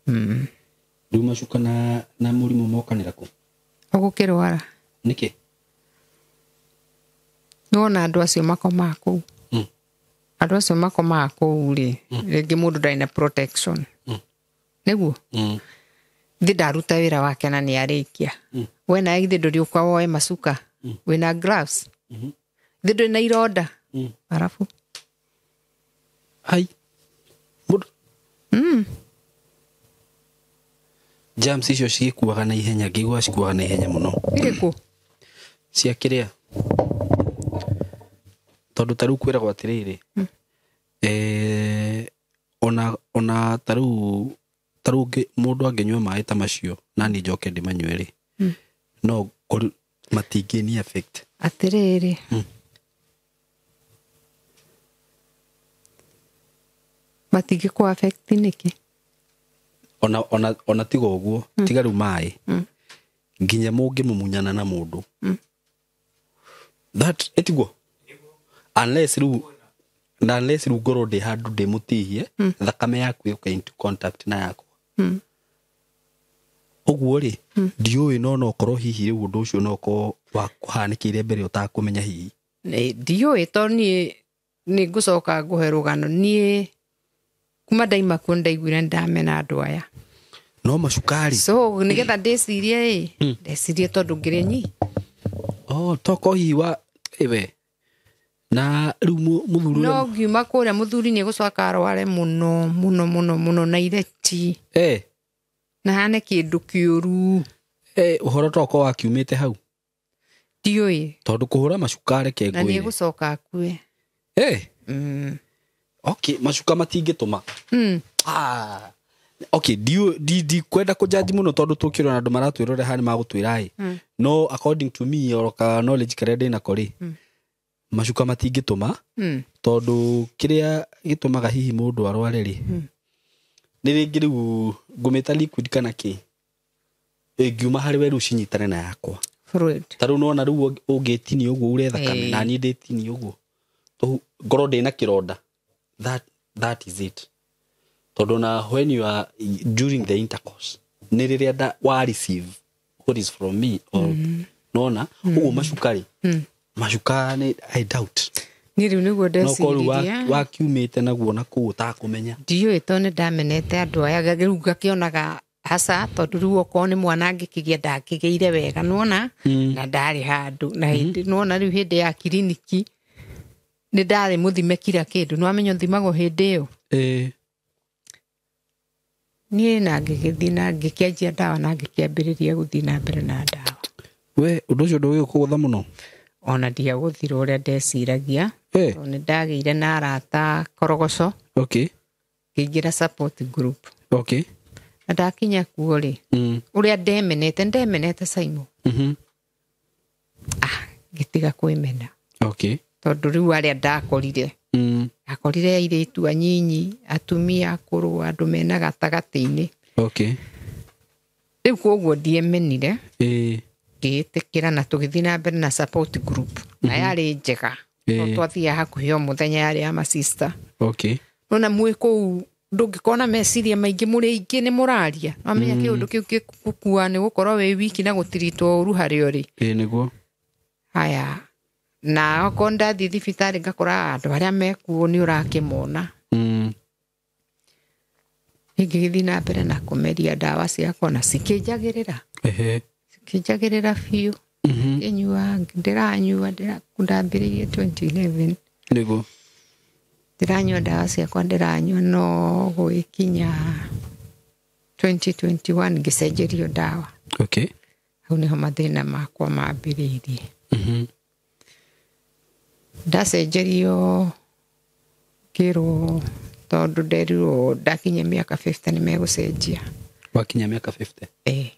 riu macuka na murimu mokanira ku ogukirwara niki nona andu acio makomaga kuu andu acio makomaga kuu ringi mundu ndari na protection niguo thi ndaruta wira wake na niarikia we na ithi nduriuka woe macuka wina gloves thi nduri na ironda arafu mundu germs icio cikuaga na ihenya ngigua cikuaga na ihenya muno iriku cia kiria tondu taru kwiragwo atiriri ona taru mundu angenyua mai ta macio na ni njoke ndimanywe no matingi ni affect atiriri matingi ku affect niki ona tiga uguo tiga riu mai nginya mungi mumunyana na mundu that etiguo unless riu ngoro ndi handu ndi mutihie thakame yaku yuka into contact na yakwa uguo ri ndiui no korwo hihi riu undu ucio no ko wa kuhanikire mbere utakumenya hihi ndiui to ni ngucoka nguhe rugano ni kuma ndaima ku ndaiguire ndamena andu aya no macukari so nigetha ndicirie ndecirie tondu ngiri nyi toko hihi wa ewe na riu muthuri no ngiuma kuria muthuri ni gucoka arware muno na ireti na hane kindu kiuru uhoro toko wakiumite hau ndiui tondu kuhura macukari ke ngui na ni gucoka akue okay macuka matingituma okay di kwenda kujaji muno tondu tukirwo na andu maratwirore hani magutwira no according to me or knowledge karede na kori macuka matingituma tondu kiria gitumaga hihi mundu arware ri ni ringi riu ngumita liquid kana ki ngiuma hari we riu cinyitane na yakwa fluid taru no na riu ungitini uguo ure thakame na ni nditini uguo to ngoro ndina kironda that is it tondu na when you are during the intercourse ni riria wa receive what is from me or nona uguo macukari macuka ni I doubt Ni riu niguo no koru ndeciria wakiumite naguo na kuu utakumenya ndiũĩ to nĩ ndamenete andũ aya rĩu ngakĩonaga hasa tondũ rĩu okorwo nĩ mwana ngĩkĩgĩa ndakĩgĩire wega nona na ndarĩ handũ na hĩndĩ nona rĩu hĩndĩ ya kiriniki nĩ ndarĩ mũthime kira kĩndũ nĩ wamenya thimagwo hĩndĩ ĩyo niĩ na ngĩgĩthiĩ na ngĩkĩanjia ndawa na ngĩkĩambĩrĩria gũthiĩ na mbere na ndawa we ũndũ ũcio ndũgĩkũgũtha mũno ona ndiagũthira ũrĩa ndeciragia nĩ ndagĩire na arata korogoco ngĩingĩra support group na ndakinya kuo rĩ ũrĩa ndemenete Simon ngĩtiga kwĩmena tondũ rĩu arĩa ndakorire airĩtu anyinyi atumia akũrũ andũ mena gatagatĩ-inĩ rĩu koguo ndiemenire ngĩĩtĩkĩra na tũgĩthiĩ na mbere na support group na yarĩ njega twathiaga hakuhĩ o mũthenya yarĩ ya masista nona mwĩ kũu ndũngĩkorwo na meciria maingĩ mũrĩ aingĩ nĩ mũraria wamenya kĩũndũ kĩu gĩkũkua nĩ gũkorwo wĩ wiki na gũtiritwo ũru harĩa ũrĩ nĩguo haya na okorwo ndathiĩ thibitarĩ ngakora andũ arĩa mekuo nĩ ũrakĩmona ngĩgĩthiĩ na mbere na kũmeria ndawa ciakwa na cikĩnjagĩrĩra biũ ndĩranyua ndambĩrĩirie 2011 nĩguo ndĩranyua ndawa ciakwa ndĩranyua no gũgĩkinya 2021 ngĩcenjerio ndawa hau nĩho mathĩna makwa mambĩrĩirie ndacenjerio kĩrwo tondũ nderirwo ndakinya mĩaka 50 nĩ megũcenjia wakinya mĩaka 50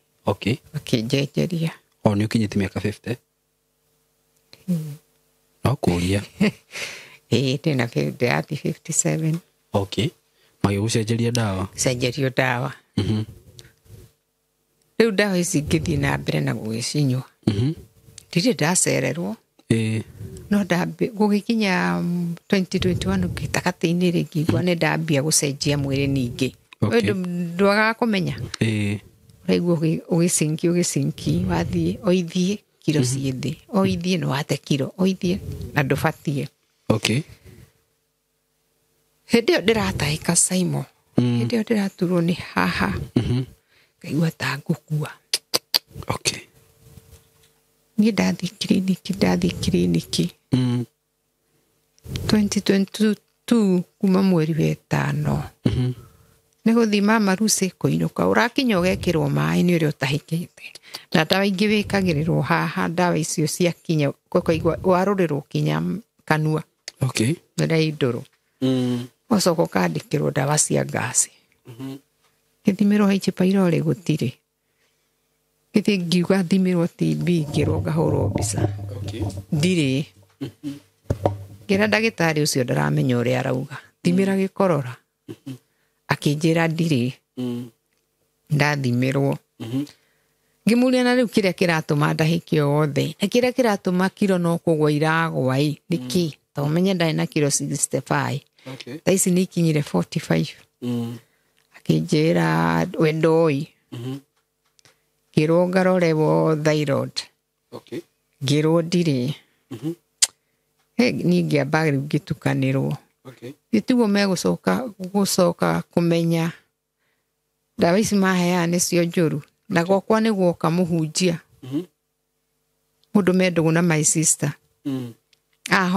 makĩnjenjeria nĩ ũkinyĩte mĩaka 50 no kũria ndĩna ndĩrathi 57 magĩgũcenjeria ndawa rĩu ndawa ici ngĩthiĩ na mbere na gũgĩcinyua ndirĩ ndacererwo no gũgĩkinya 2021 gĩtagatĩ-inĩ rĩ ngĩigua nĩ ndambia gũcenjia mwĩrĩ ningĩ ndwagaga kũmenya ũraigua ũgĩcinki wathiĩ oithie kiro ciĩ thĩ oithie nĩ wate kiro oithie na ndũbatiĩ hĩndĩ ĩyo ndĩratahĩka Simon hĩndĩ ĩyo ndĩraturwo nĩ haha ngaigua ta ngũkua niĩ ndathiĩ kiriniki 2022 kuma mweri wetano nĩ gũthima maruci kũinũka ũrakinya ũgekĩrwo maĩ nĩ ũrĩa ũtahĩkĩte na ndawa ingĩ wĩkagĩrĩrwo haha ndawa icio ciakinya ũkaigua warũrĩrwo kinya kanua nĩ ndũrũ ũcoka ũkandĩkĩrwo ndawa cia ngasi gĩthimĩrwo H pylori gũtirĩ gĩthiĩ ngiuga thimĩrwo TB ngĩrwo ngahũrwo mbica ndirĩ ngĩra ndagĩtarĩ ũcio ndaramenya ũrĩa arauga thimĩra gĩkorora akĩnjĩra ndirĩ ndathimĩrwo ngĩmũria na rĩu kĩrĩa kĩratũma ndahĩke othe na kĩrĩa kĩratũma kiro no kũgwa iragwa nĩkĩ to menye ndarĩ na kiro 65 thaa ici nĩ ikinyire 45 akĩnjĩra we ndoĩ ngĩrwo ngarorerwo thyroid ngĩrwo ndirĩ niĩ ngĩamba rĩu ngĩtukanĩrwo gĩtiguo megũcoka kũmenya ndawa ici maheaga nĩcio njũru na gwakwa nĩ guoka mũhunjia mũndũ mendũgũ na my sister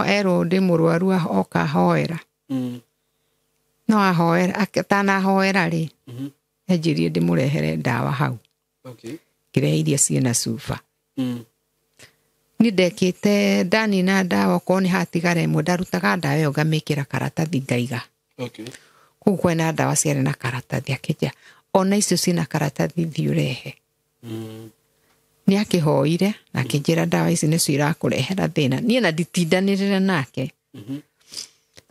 erwo ndĩ mũrwaru oka ahoera no ahoera atanahoera rĩ enjirie ndĩmũrehere ndawa hau ngĩrehe iria ciĩna cuba nĩ ndekĩte ndanina ndawa okorwo nĩ hatigara ĩmwe ndarutaga ndawa ĩyo ngamĩkĩra karatathi ngaiga kũu kwĩna ndawa ciarĩ na karatathi akĩnjĩra ona icio ciĩna karatathi thiĩ ũrehe nĩ akĩhoire na akĩnjĩra ndawa ici nĩcio irakũrehera thĩna niĩ na nditindanĩrĩre nake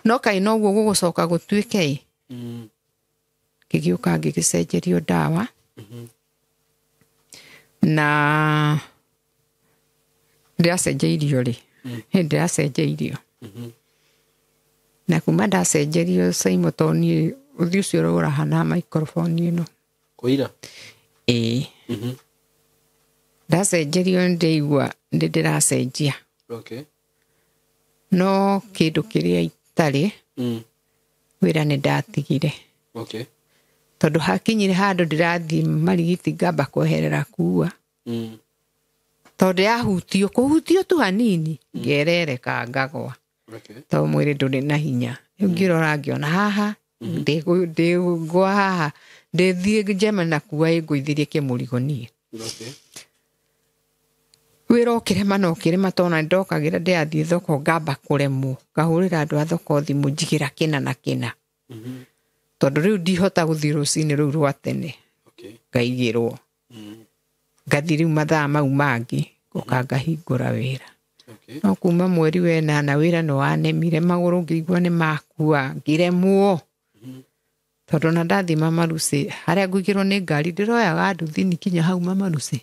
no kaĩ noguo gũgũcoka gũtuĩke ngĩgĩũka ngĩgĩcenjerio ndawa na ndĩracenjeirio rĩ ndĩracenjeirio na kuma ndacenjerio Simon to niĩ ũthiũ ũcio ũrahana microphone ĩno kũira ndacenjerio ndĩigua ndĩracenjia no kindu kiria itari wira ni ndatigire tondu hakinyire handu ndirathii marigiti ngamba kweherera kuua tondu yahutio kuhutio tu hanini ngerereka ngagwa tondu mwiri nduri na hinya ngirora ngiona haha ndigwa haha ndithie njema na kuua ingwithirie kimurigo nie wira ukirema no kirema tona ndokagira ndiathie thoko ngamba kuremwo ngahurira andu a thoko thimu njigira kina na kina tondu riu ndihota guthii rucini riu rwa tene ngaigirwo ngathi riu mathaa mau mangi ngoka ngahingura wira no kuma mweri wa 8 wira no wanemire maguru ngigua ni makua ngiremwo tondu na ndathi Mamaruci haria ngwigirwo ni ngari ndiroyaga nduthi nikinya hau Mamaruci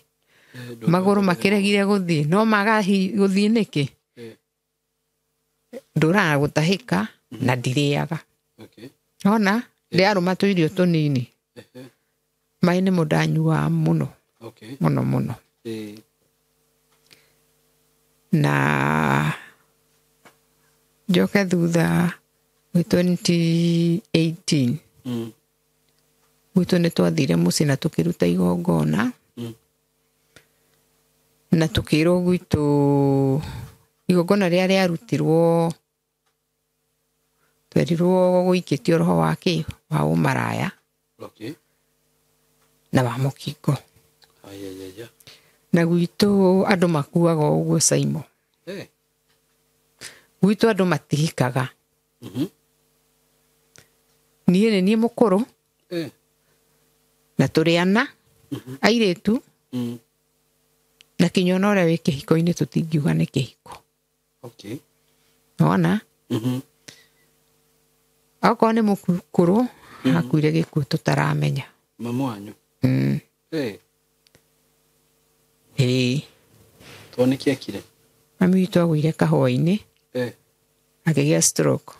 maguru makiregire guthii no magahi guthii niki nduraga gutahika na ndiriaga ona ndiaruma tu irio tunini mai ni mudanyua muno muno na njoke thutha wi 2018 gwitu ni twathire muci na tukiruta igongona na tukirwo gwitu igongona ria riarutirwo twerirwo guikitio roho wake wa umaraya na wa mukingo na gwitu andu makuaga uguo Saimo gwitu andu matihikaga nie mukuru na turiana airitu na kinyona uria wi kihiko-ini tutingiuga ni kihiko ona akorwo ni mukuru akuire gikuo tutaramenya mama wanyu tuone kiakire mami witu agwire kahua-ini akigia stroke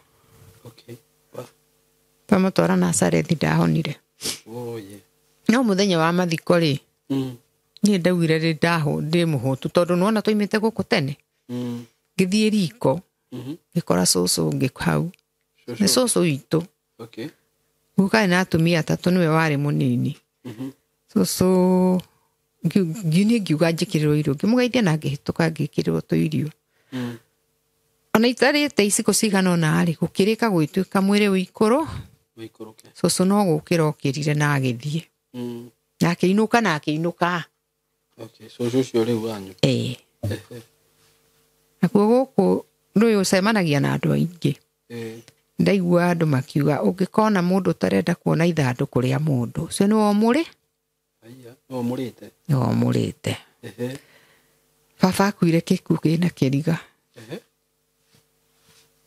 twamutwara Nazareth ndahonire no muthenya wa mathiko ri nie ndauire ri ndi muhutu tondu nuona twaimite guku tene ngithie riko ngikora cucu ngikau ni cucu witu gukai na atumia atatu niwe wari munini cucu ngiuga njikirirwo irio ngimugeithia na ngihituka ngikirirwo tu irio ona itarite iciko cigana ona ari gukirika gwituika mwiri wikuru cucu no gukira okirire na agithie na akiinuka cucu cio riu wanyu nakuo guku nduyu ucemanagia na andu aingi ndaigua andu makiuga ungikona mundu utarenda kuona ithanduku ria mundu ucio ni womuri omurite baba akuire gikuo kina kiriga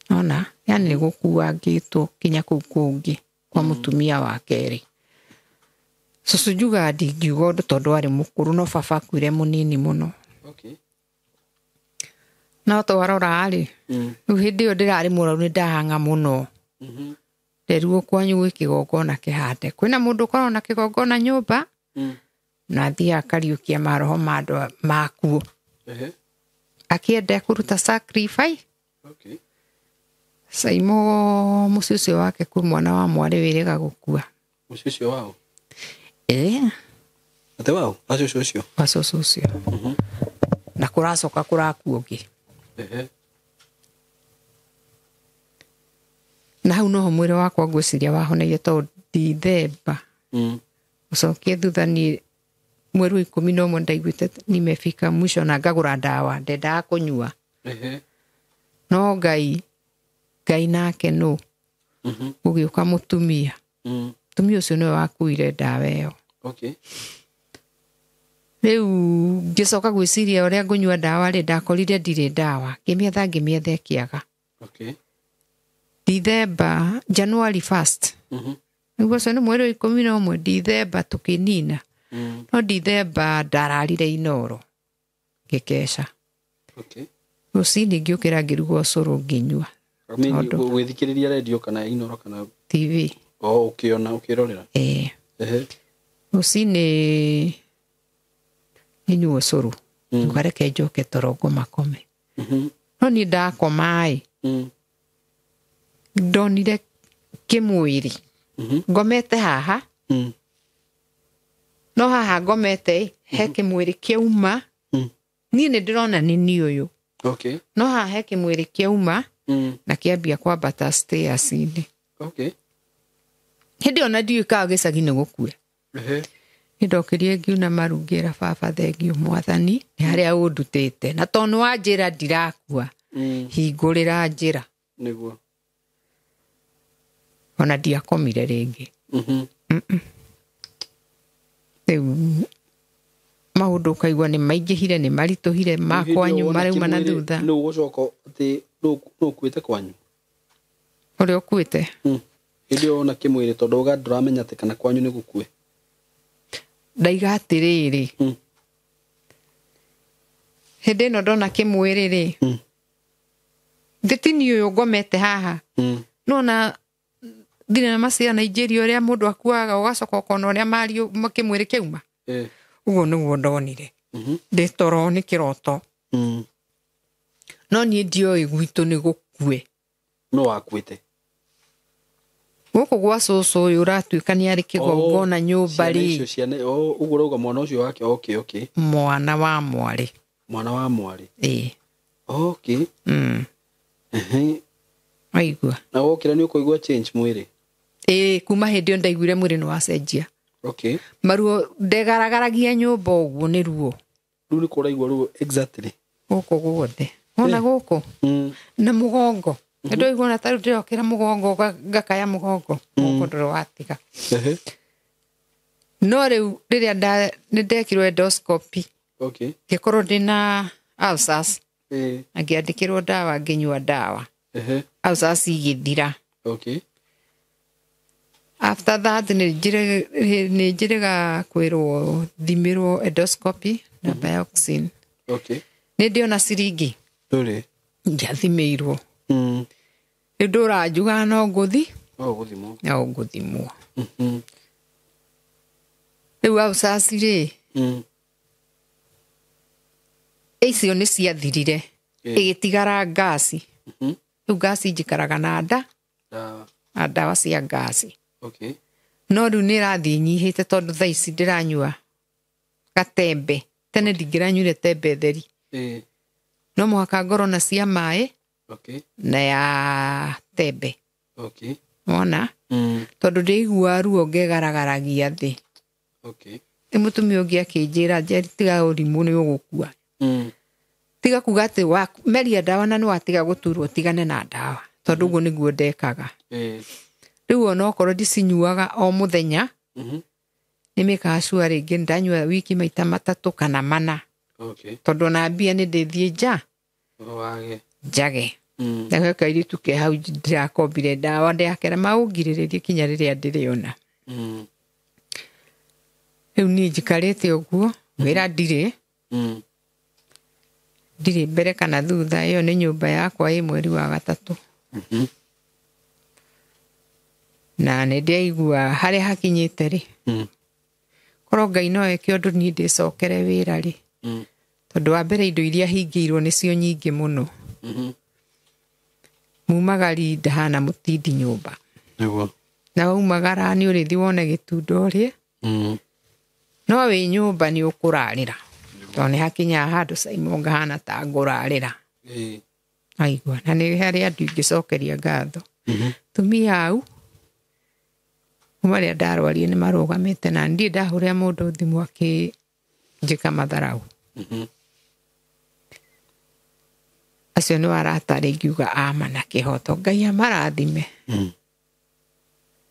ona yani gukua ngitwo kinya kuu kungi kwa mutumia wa keri cucu njuga ndingiuga undu tondu ari mukuru no baba akuire munini muno no twarora ari riu hindi iyo ndirari muraru ni ndahanga muno nderirwo kwanyu gwi kigongona kihande kwina mundu ukoragwo na kigongona nyumba na athia akariukia maroho ma andu makuo akienda kuruta sacrifice Saimo muci ucio wake kwi mwana wa mwari wiriga gukua muci ucio wao ate wao acio ucio acio ucio na kuracoka kurakuo ngi na hau noho mwiri wakwa ngwiciria wahoneire tondu Dithemba ucokie thutha ni mweri wa 11 ndaiguite nimefika mwisho na ngagura ndawa ndendaga kunyua no Ngai nake no ugiuka mutumia mutumia ucio niwe wakuire ndawa iyo riu ngicoka gwiciria uria ngunyua ndawa ri ndakorire ndiri ndawa ngimietha ikiaga Dithemba January 1st niguo ucio ni mweri wa 11 Dithemba tukinina no Dithemba ndararire inoro ngikesha rucini ngiukira ngiruga ucuru nginyua gwithikiriria radio kana inoro kana TV ukiona ukirorera rucini ninyua ucuru ukareke njoke torongo makome no ni ndakomai ndonire kimwiri ngomete haha no haha ngomete he kimwiri kiuma ni ndirona ni uyu okay no haha he kimwiri kiuma na kiambia kwambata stairs ini okay hindi ona ndiuka gicagi ni gukue ndokirie ngiuna marungira baba thengio mwathani ni haria undutite na tonu wa njira ndirakua hingurira njira niguo ona ndiakomire ringi maundu kaigua ni maingihire ni marituhire makwanyu marauma na thutha no gucoka ati no kuite kwanyu uri ukuite hindi ona kimwiri tondu uga nduramenya ati kana kwanyu ni gukue ndaiga atiriri hindi no ndona kimwiri ri nditini uyu ngomete haha no na thina na macia Nigeria uria mundu akuaga ugacoka ukona uria mario makimwiri kiuma uguo niguo ndonire nditoro ni kiroto no ni ndioi gwitu ni gukue no wakuite guku gwa cucu uyu uratuika ni ari kigongona nyumba ri uguo rauga mwana ucio wake okay mwana wa mwari okay aigua na wokira ni ukuigua change mwiri kuma hindi ndaiguire mwiri ni wacenjia okay maruo ndegaragaragia nyumba uguo ni ruo ni kuraigua ruo exactly guku guothe ona guku na mugongo ndoigua na taru ndirokira mugongo ngakaya mugongo ndoro watiga no riu riria ndekirwo endoscopy okay gikorwo ndina ulcers angiandikirwo dawa nginyua dawa ulcers igithira okay after that ni njirega kwirwo thimirwo endoscopy na dioxin okay ni ndiona ciringi nduri ngiathimirwo ndura juga no nguthi guthimwo riu ulcers ri icio ni ciathirire igitigara gasi riu gasi njikaraga na ndawa cia gasi okay no riu ni rathi nyihite tondu thaa ici ndiranyua gatembe tene ndingiranyuire tembe theri no muhaka ngoro na cia mai okay na ya tembe okay wona tondu ndigua ruo ngegaragaragia thi okay mutumia ungi akinjira njeri tiga urimu ni ugukua tiga kuga ati wa meria dawa na ni watiga guturwo tigane na dawa tondu guo niguo ndekaga riu ona okorwo ndicinyuaga o muthenya ni mikacua ringi ndanyua wiki maita matatu kana mana okay tondu na mbia ni ndithie nja njage ndagä kairitu ke hau ndirakombire dawa ndiakera maungiriririe kinya riria ndiriona riu ni njikarite uguo wira ndiri mbere kana thutha iyo ni nyumba yakwa i mweri wa gatatu na ni ndaigua haria hakinyite ri korwo Ngai no eke undu ni ndicokere wira ri tondu wa mbere indo iria hingiirwo nicio nyingi muno mumagari ndahana mutindi nyumba niguo na umagara ni urithi wone gitundo ri no wi nyumba ni ukurarira tondu ni hakinya handu Simon ngahana ta ngurarira aigua na ni haria andu ingicokeria ngatho tumia au umaria ndarwarie ni marugamite na ndi ndahuria mundu thimu akinjika matharau acio ni waratari ngiuga ama na kihoto Ngai amarathime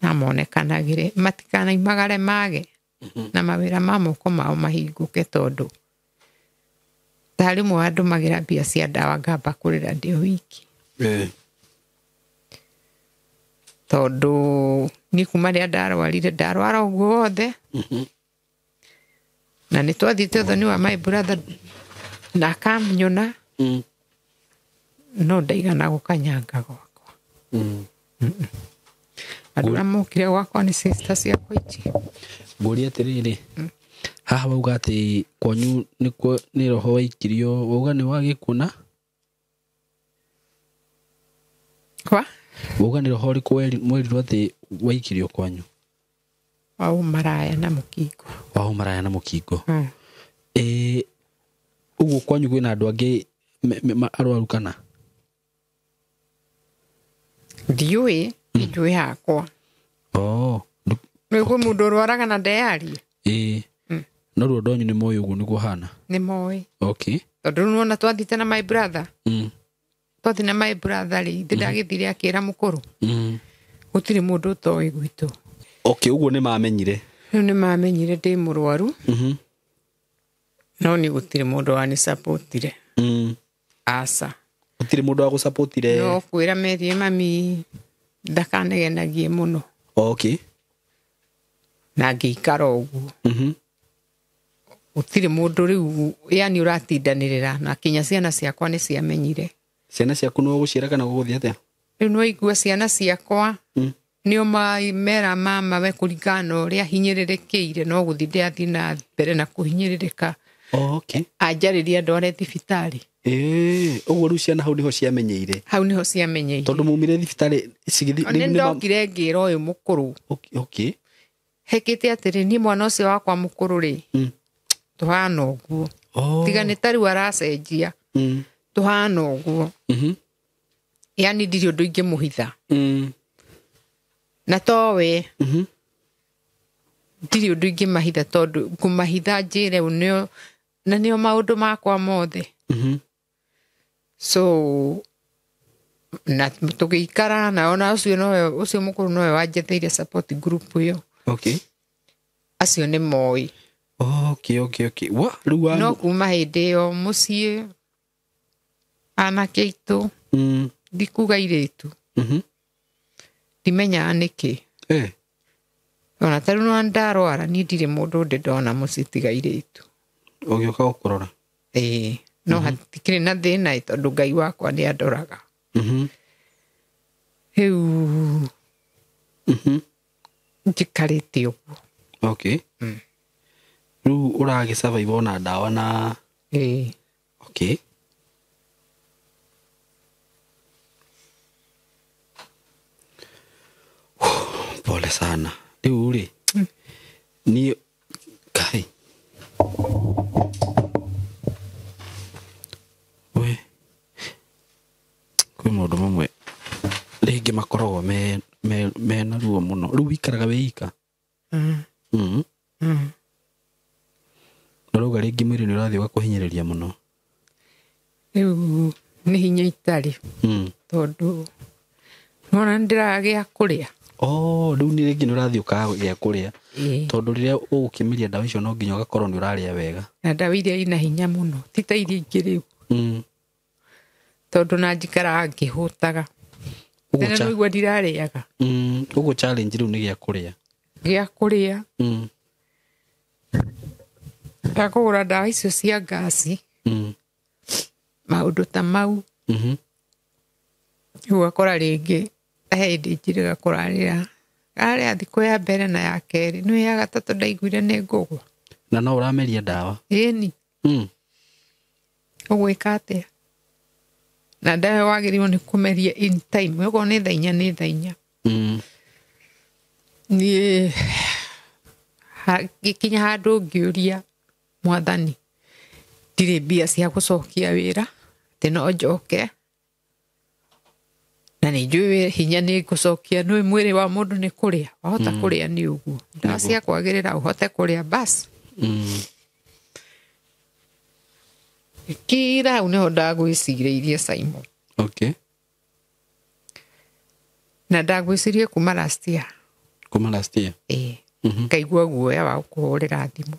na monekanagire matikanaimagare mage na mawira ma moko mao mahinguke tondu tari mu andu magira mbia cia dawa ngamba kurira ndio wiki tondu ni kuma ria ndarwara uguo wothe na ni twathite uthoni wa my brother na kamnyona no ndaigana gukanyanga gwakwa andu amokire gwakwa ni sister ciakwa ici ngũria atiriri haha wauga ati kwanyu ni roho waikirio wauga ni wagikuna Kwa? Uganiro hori mwerirwo ati waikirio kwanyu. Wao maraya na mukingo. Wao maraya na mukingo. Uguo kwanyu kwina andu angi arwaru kana? Ndiui, ndiui hakwa. Nĩguo mũndũ ũrwaraga na ndeyari. No ruo ndonyu nĩ moĩ ũguo nĩguo hana? Nĩ moĩ. Okay. Tondũ nuona twathiĩte na my brother. Twathi na my brother rĩ, ndagĩthire akĩra mũkũrũ. Gũtirĩ mũndũ ũtoĩ gwitũ. Okay, ũguo nĩ mamenyire. Rĩu nĩ mamenyire ndĩ mũrwaru. No nĩ gũtirĩ mũndũ wani supportire. Aca. Gũtirĩ mũndũ wa gũsupportire. No kwĩra merie mami ndakanegenagie mũno. Okay. Na ngĩikara ũguo. Gũtirĩ mũndũ rĩu yani ũratindanĩrĩra na kinya ciana ciakwa nĩ ciamenyire. Ciana ciaku no gũciara kana gũgũthiĩ atĩa? Rĩu no igua ciana ciakwa nĩo mera mama we kũringana ũrĩa hinyĩrĩrĩkĩire no gũthiĩ ndĩathiĩ na mbere na kũhinyĩrĩrĩka. Okay. Anjarĩria ndware thibitarĩ. Ũguo rĩu ciana hau nĩho ciamenyeire. Hau nĩho ciamenyeire. Tondũ mumire thibitarĩ cigĩthiĩ. Nĩ ndokire ngĩra ũyũ mũkũrũ. Okay. Hekĩte atĩrĩ niĩ mwana ũcio wakwa mũkũrũ rĩ. Tuhana ũguo. Tiga nĩ tarĩu aracenjia. Tuhana ũguo. Yani ndirĩ ũndũ ingĩmũhitha. Na towe. Ndirĩ ũndũ ingĩmahitha tondũ ngũmahitha njĩre nĩo na nĩo maũndũ makwa mothe. So na tũgĩikara na ona ũcio mũkũrũ nowe wanjetheire support group ĩyo. Okay. Acio nĩ moĩ. Okay. Rĩu no kuma hĩndĩ ĩyo mũciĩ anake aitũ ndikuga airĩtu. Ndimenyaga nĩkĩ. Ona tarĩu no ndarwara niĩ ndirĩ mũndũ ndĩ ndona mũciĩ tiga airĩtu. Ũgĩũka gũkũrora? No hatikĩrĩ na thĩna tondũ Ngai wakwa nĩ andoraga. Rĩu njikarĩte ũguo. Okay. Rĩu ũragĩ-survive ona ndawa na... Okay. Pole sana. Rĩu rĩ, niĩ Kai. We. Kwĩ maũndũ mamwe rĩngĩ makoragwo mena ruo mũno. Rĩu wĩikaraga wĩ ika? Ndĩrauga rĩngĩ mwĩrĩ nĩ ũrathiĩ ũgakũhinyĩrĩria mũno. Rĩu nĩ hinya itarĩ. Tondũ nona ndĩragĩa kũrĩa. Rĩu nĩ rĩngĩ nĩ ũrathiĩ ũkagĩa kũrĩa. Tondũ rĩrĩa ũgũkĩmeria ndawa icio no nginya ũgakorwo nĩ ũrarĩa wega. Na ndawa iria ina hinya mũno ti ta iria ingĩ rĩu. Tondũ na njikaraga ngĩhũtaga. Tene no igua ndirarĩaga. Ũguo challenge rĩu nĩ gĩa kũrĩa. Gĩa kũrĩa. Ndakũgũra ndawa icio cia ngasi. Maũndũ ta mau. Rĩu ũgakora rĩngĩ he hĩndĩ njĩrĩga kũrarĩra. Arĩa thikũ ya mbere na ya kerĩ nĩ ya gatatũ ndaiguire nĩ ngũgwa. Na no ũrameria ndawa? Ĩni. Ũgwĩka atĩa? Na ndawa wagĩrĩirwo nĩ kũmeria in time. Ũguo nĩ thainya nĩ thainya. Niĩ gĩkinya handũ ngĩũria Mwathani ndirĩ mbia cia gũcokia wĩra atĩ no njoke na nĩ njũĩ hinya nĩ ngũcokia nĩ mwĩrĩ wa mũndũ nĩ kũrĩa wahota kũrĩa nĩ ũguo ndawa cia kwagĩrĩra ũhote kũrĩa basi. Kira hau nĩho ndagwĩcirĩirie Simon. Okay. Na ndagwĩcirie kuma last year. Kuma last year? Ngaigua guoya wa kũhũrĩra thimũ.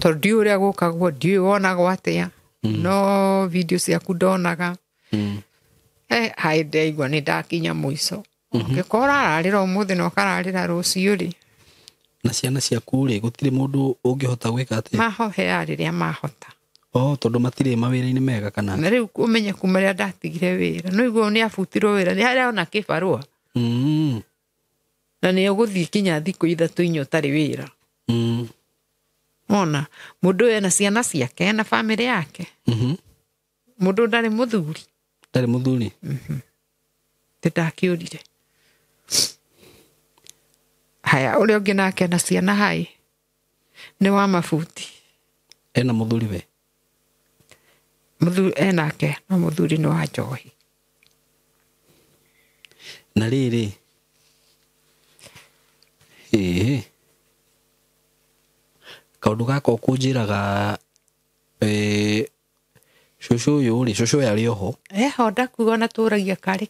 Tondũ ndiũĩ ũrĩa gũkagwo, ndiũĩ wonagwo atĩa. No video ciaku ndonaga. Hai ndaigua nĩ ndakinya mũico. Ũngĩkorwo ũrararĩra ũmũthĩ na ũkararĩra rũciũ rĩ. Na ciana ciaku rĩ gũtirĩ mũndũ ũngĩhota gwĩka atĩa? Mahohea rĩrĩa mahota. Tondũ matirĩ mawĩra-inĩ mega kana? Na rĩu ũmenye kuma rĩrĩa ndatigire wĩra. No igua nĩ abutirwo wĩra nĩ harĩa ona kĩbarũa. Na nĩ ũgũthiĩ kinya thikũ ithatũ inya ũtarĩ wĩra. Ona mũndũ ena ciana ciake ena family yake. Mũndũ ndarĩ mũthuri. Ndarĩ mũthuri? ndakiurire haya ule ungi nake na ciana hai ni wa mabuti ena muthuri we muthuri enake no muthuri no wa njohi na riri kaundu gaka ukunjiraga shushu uyu ri shushu yari oho ndakuga na turagia kari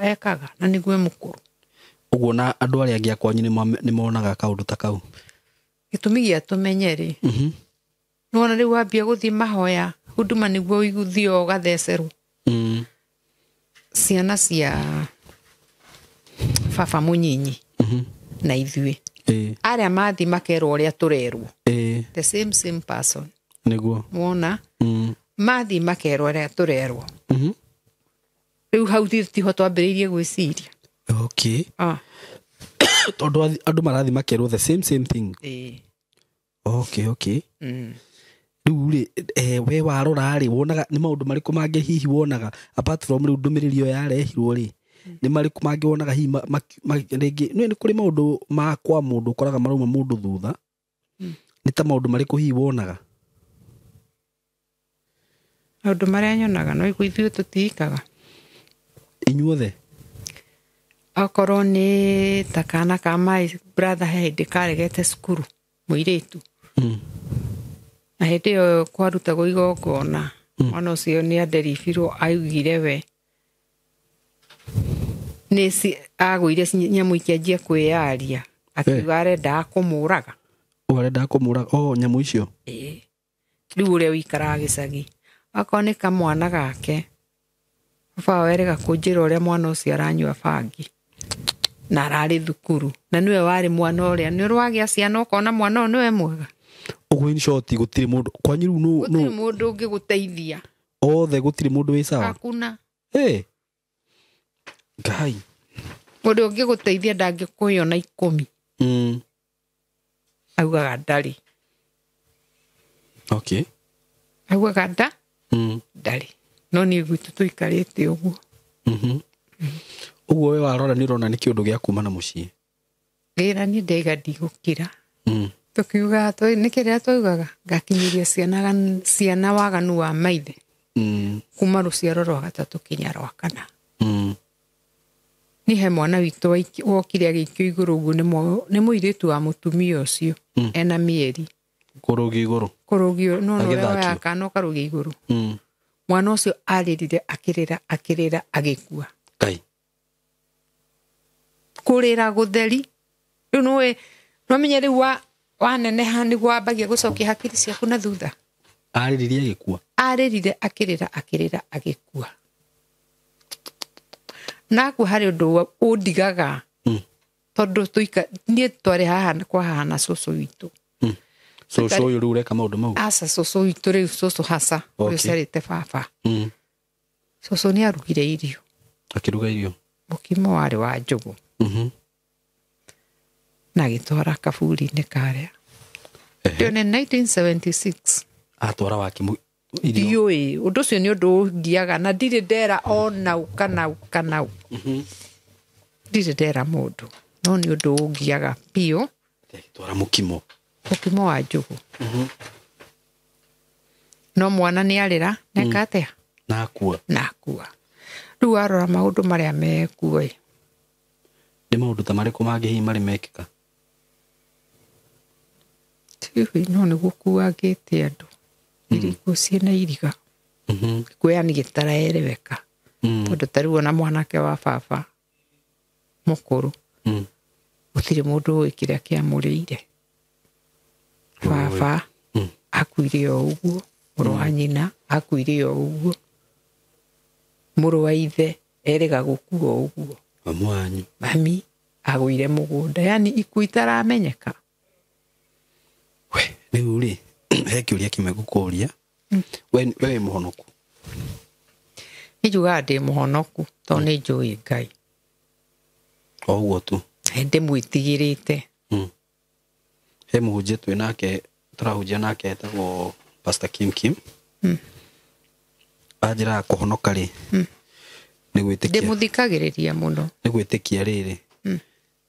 ekaga na niguo mukuru uguo na andu aria angi akwanyu ni monaga kaundu ta kau gitumi gia tumenyeri nona riu wambia guthii mahoya huduma niguo iguthio gathecerwo ciana cia baba munyinyi na ithui aria mathi makerwo uria turerwo the same person niguo wona mathi makerwo uria turerwo riu hau tiho twambiriirie gwiciria okay tondu andu marathi makerwo the same thing okay riu ri we warora ri wonaga ni maundu mariku mangi hihi wonaga apart from riu ndumiriri yo yarehirwo ri ni mariku mangi wonaga hihi ringi ni kuri maundu ma kwa mundu koraga maruma mundu thutha ni ta maundu mariku hihi wonaga maundu maria nyonaga no igwithio tutikaga inyuothe akorwo ni takana ka my brother hindi karegete cukuru muiritu na hindi yo kwarutagwo igongona mwana ucio ni anderibirwo augire we nisi agwire nyamu ikianjia kwiyaria akiuga arenda kumuraga urenda kumuraga nyamu icio riu uria wikaraga gicagi akonika mwana gake baba werega kunjira uria mwana ucio aranyua bangi na arari thukuru na niwe wari mwana uria ni rwagia ciana ukona mwana uyu niwe mwega uguo in short gutiri mundu kwanyu riu no gutiri mundu ungi guteithia othe gutiri mundu wi sawa hakuna Ngai mundu ungi guteithia ndangikuyo na 10 augaga ndari okay augaga ndari no ni gwitu tuikarite uguo uguo we warora ni urona ni kiundu gia kuma na mucii gira ni ndega ndigukira tukiuga ni kiria tuigaga ngakinyiria ciana waganu wa maithe kuma ruciaro rwa gatatu kinya rwa kana ni he mwana witu wokire agikio iguru uguo ni muiritu wa mutumia ucio ena mieri kurugio no ya kana karugio iguru mwana ucio aririre akirira agikua kai kurira gutheri riu no menye riu waneneha niguo wambagia gucokia hakiri ciaku na thutha aririre agikua aririre akirira agikua naku hari undu undigaga tondu nie twari haha kwa hana cucu witu cucu uyu riu ureka maundu mau asa cucu witu riu cucu hasa uyu cerite baba cucu ni arugire irio akiruga irio mukimo wari wa njugu na gitwara kaburi-ini karia ndio ni 1976 atwara wakimu irio undu ucio ni undu ngiaga na ndiri ndera ona kana ndiri ndera mundu no ni undu ngiaga pio twara mukimo wa njugu no mwana ni arira nekatea nakua riu arora maundu maria mekuo ni maundu ta mariku mangi hihi mari mekika tiwi no ni gukuagite andu irigo ciena iriga kuya ni gitaraereweka tondu tariu na mwanake wa baba mukuru gutiri mundu wikire akiamurire baba akuire o uguo muru wa nyina akuire o uguo muru wa ithe erega gukua uguo mwanyu mami agwire mugunda yani ikuo itaramenyeka we riu ri he kiuria kimwe gukuria we muhonoku nijuga ndi muhonoku to ni njui Ngai uguo tu ndi mwitigirite he muhunjia twi nake turahunjia nake etagwo Pastor Kim anjira kuhonoka ri nĩ gwĩtĩkia ndimuthikagiriria muno nĩ gwĩtĩkia rĩrĩ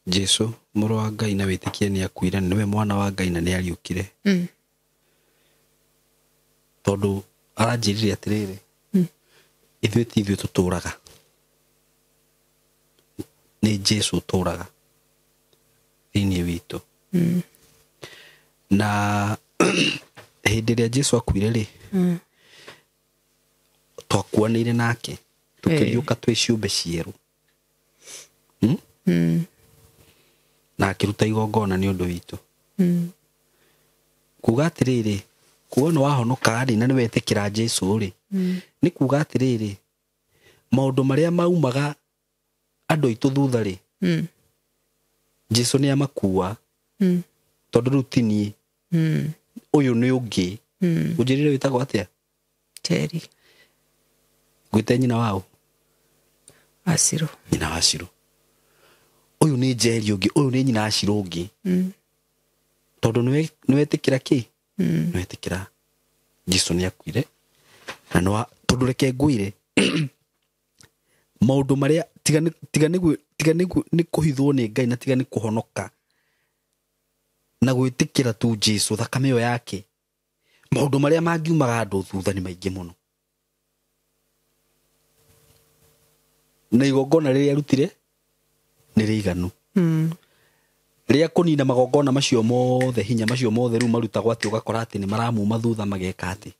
Jesu mũrũ wa Ngai na wĩtĩkia nĩ akuire nĩwe mwana wa Ngai na nĩ ariũkire tondũ aranjĩrire atĩrĩrĩ ithuĩ tũtũũraga nĩ Jesu ũtũũraga thĩinĩ witũ na hĩndĩ ĩrĩa Jesu akuire rĩ twakuanĩire nake tukĩriũka twĩ ciũmbe cierũ na akĩruta igongona nĩ ũndũ witũ kuga atĩrĩrĩ kuona wahonoka rĩ na nĩ wetĩkĩra Jesu rĩ nĩ kuga atĩrĩrĩ maũndũ marĩa maumaga andũ aitũ thutha rĩ Jesu nĩ amakua tondũ rĩu ti niĩ ũyũ nĩ ũngĩ ũnjĩrire wĩtagwo atĩa Teri gwĩte nyina wao Wacirũ nyina Wacirũ ũyũ nĩ Njeri ũngĩ ũyũ nĩ nyina Wacirũ ũngĩ tondũ nĩ wetĩkĩra kĩ nĩ wetĩkĩra Jesu nĩ akuire na tondũ reke ngwĩre maũndũ marĩa tiga nĩ kũhithwo nĩ Ngai na tiga nĩ kũhonoka na gwĩtĩkĩra tu Jesu thakame ĩyo yake maũndũ marĩa mangiumaga andũ thutha nĩ maingĩ mũno na igongona rĩrĩa arutire nĩ rĩiganu rĩrĩa kũnina magongona macio mothe hinya macio mothe rĩu marutagwo atĩ ũgakora atĩ nĩ maramuma thutha mageka atĩ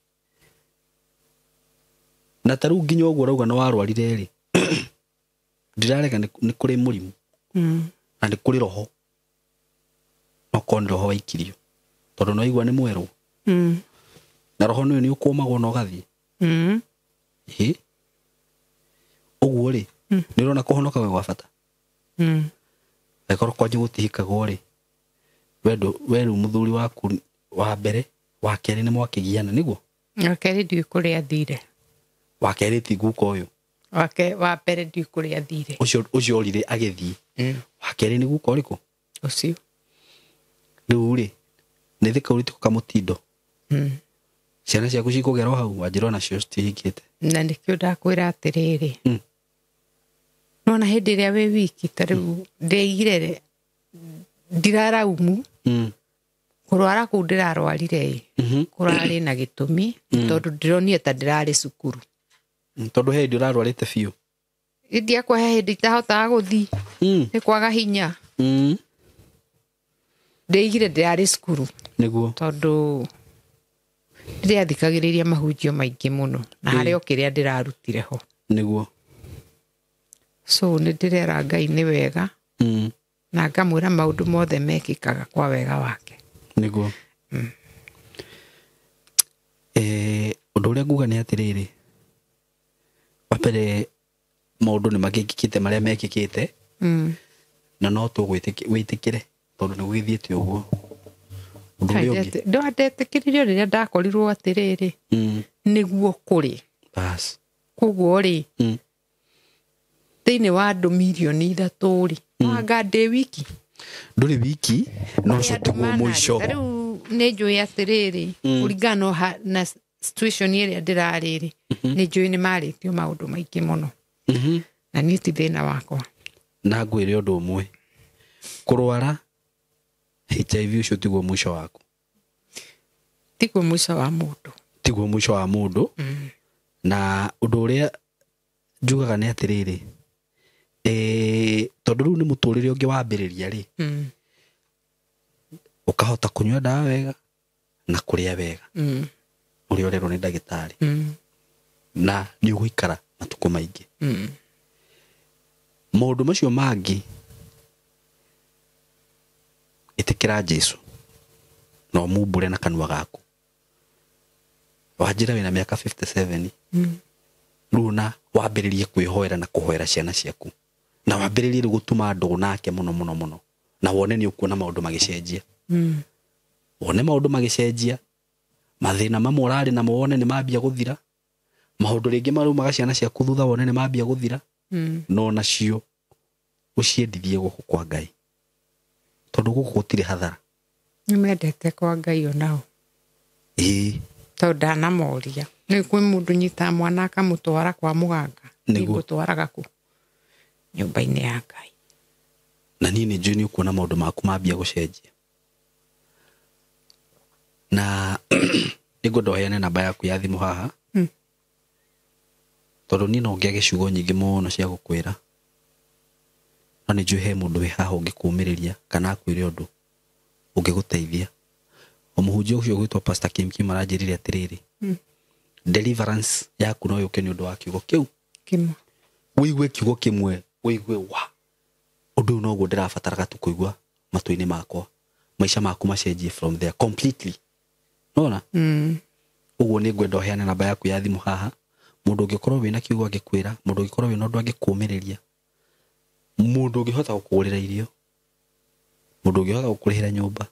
na tarĩu nginya ũguo rauga nĩ warwarire rĩ ndirarega nĩ kũrĩ mũrimũ na nĩ kũrĩ roho no korwo nĩ roho waikirio tondũ no igua nĩ mwerũ na roho nĩyo nĩ ũkũmagwo na ũgathiĩ ũguo rĩ nĩ ũrona kũhonoka gwa bata Ekoro kwanyu gũtihikagwo rĩ we rĩu mũthuri waku wa mbere wa kerĩ nĩ mwakĩgiana nĩguo wa kerĩ ndiũĩ kũrĩa athire wa kerĩ ti guka ũyũ wa mbere ndiũĩ kũrĩa athire ũcio orire agĩthiĩ wa kerĩ nĩ guka ũrĩkũ ũcio rĩu rĩ nĩ thika ũritũka kamũtindo ciana ciaku cikũgera o hau wanjĩra nacio citihingĩte na nĩkĩo ndakwĩra atĩrĩrĩ nona hĩndĩ ĩrĩa wĩ wiki tarĩu ndeigire ndiraraumu kũrwara kũu ndĩrarwarire kũrarĩ na gĩtũmi tondũ ndĩronire ta ndĩrarĩ cukuru tondũ hĩndĩ ũrarwarĩte biũ ndiakwahe hĩndĩ itahotaga gũthiĩ nĩ kwaga hinya ndeigire ndĩrarĩ cukuru nĩguo tondũ ndĩrathikagĩrĩria mahunjio maingĩ mũno na harĩ o kĩrĩa ndĩrarutire ho nĩguo so nĩ ndĩrera Ngai nĩ wega na ngamwĩra maũndũ mothe mekĩkaga kwa wega wake nĩguo ũndũ ũrĩa nguga nĩ atĩrĩrĩ wambere maũndũ nĩ magĩkĩkĩte marĩa mekĩkĩte na no tũgwĩtĩkĩre tondũ nĩ gũgĩthiĩte ũguo ũndũ ũrĩa ũngĩ ndetĩkĩririo rĩrĩa ndakorirwo atĩrĩrĩ nĩguo kũrĩ koguo rĩ thĩinĩ wa andũ mirioni 3 rĩ wanga ndĩ wiki ndũrĩ wiki no cio tiguo mũico rĩu nĩ njũĩ atĩrĩrĩ kũringana na situation ĩrĩa ndĩrarĩ rĩ nĩ njũĩ nĩ marĩtio maũndũ maingĩ mũno na niĩ ti thĩna wakwa na ngwĩre ũndũ ũmwe kũrwara HIV ũcio tiguo mũico waku tiguo mũico wa mũndũ tiguo mũico wa mũndũ na ũndũ ũrĩa njugaga nĩ atĩrĩrĩ tondũ rĩu nĩ mũtũrĩre ũngĩ wambĩrĩria rĩ ũkahota kũnyua ndawa wega na kũrĩa wega ũrĩa ũrerwo nĩ ndagĩtarĩ na nĩ ũgũikara matukũ maingĩ maũndũ macio mangĩ ĩtĩkĩra Jesu na ũmumbũre na kanua gaku wanjĩra wĩna mĩaka 57 rĩu na wambĩrĩrie kwĩhoera na kũhoera ciana ciaku na wambĩrĩrie gũtuma andũ nake mũno mũno mũno na wone nĩ ũkuona maũndũ magĩcenjia wone maũndũ magĩcenjia mathĩna mamwe ũrarĩ na wone nĩ mambia gũthira maũndũ rĩngĩ maraumaga ciana ciaku thutha wone nĩ mambia gũthira no nacio ũciendithie gũkũ kwa Ngai tondũ gũkũ gũtirĩ hathara nĩmendete kwa Ngai onao tondũ ndanamoria nĩ kwĩ mũndũ nyita mwana akamũtwara kwa mũganga nĩguo twaraga ku nyũmba-inĩ ya Ngai. Na niĩ nĩ njũĩ nĩ ũkuona maũndũ maku mambia gũcenjia. Na nĩngwenda ũheane namba yaku ya thimũ haha. Tondũ niĩ no ngĩage ciugo nyingĩ mũno cia gũkwĩra. No nĩ njũĩ he mũndũ wĩ haha ũngĩkũũmĩrĩria kana akwĩre ũndũ ũngĩgũteithia. Mũhunjia ũcio gwĩtwo Pastor Kim Kim aranjĩrire atĩrĩrĩ, deliverance yaku no yũke nĩ ũndũ wa kiugo kĩu kĩmwe. Wĩigue kiugo kĩmwe, wĩigue wa ũndũ ũyũ noguo ndĩrabataraga tu kũigua matũ-inĩ makwa, maica maku macenjie from there completely. Nona? Ũguo nĩ ngwenda ũheane namba yaku ya thimũ haha. Mũndũ ũngĩkorwo wĩna kiugo angĩkwĩra, mũndũ ũngĩkorwo wĩna ũndũ angĩkũũmĩrĩria, mũndũ ũngĩhota gũkũgũrĩra irio, mũndũ ũngĩhota gũkũrĩhĩra nyũmba,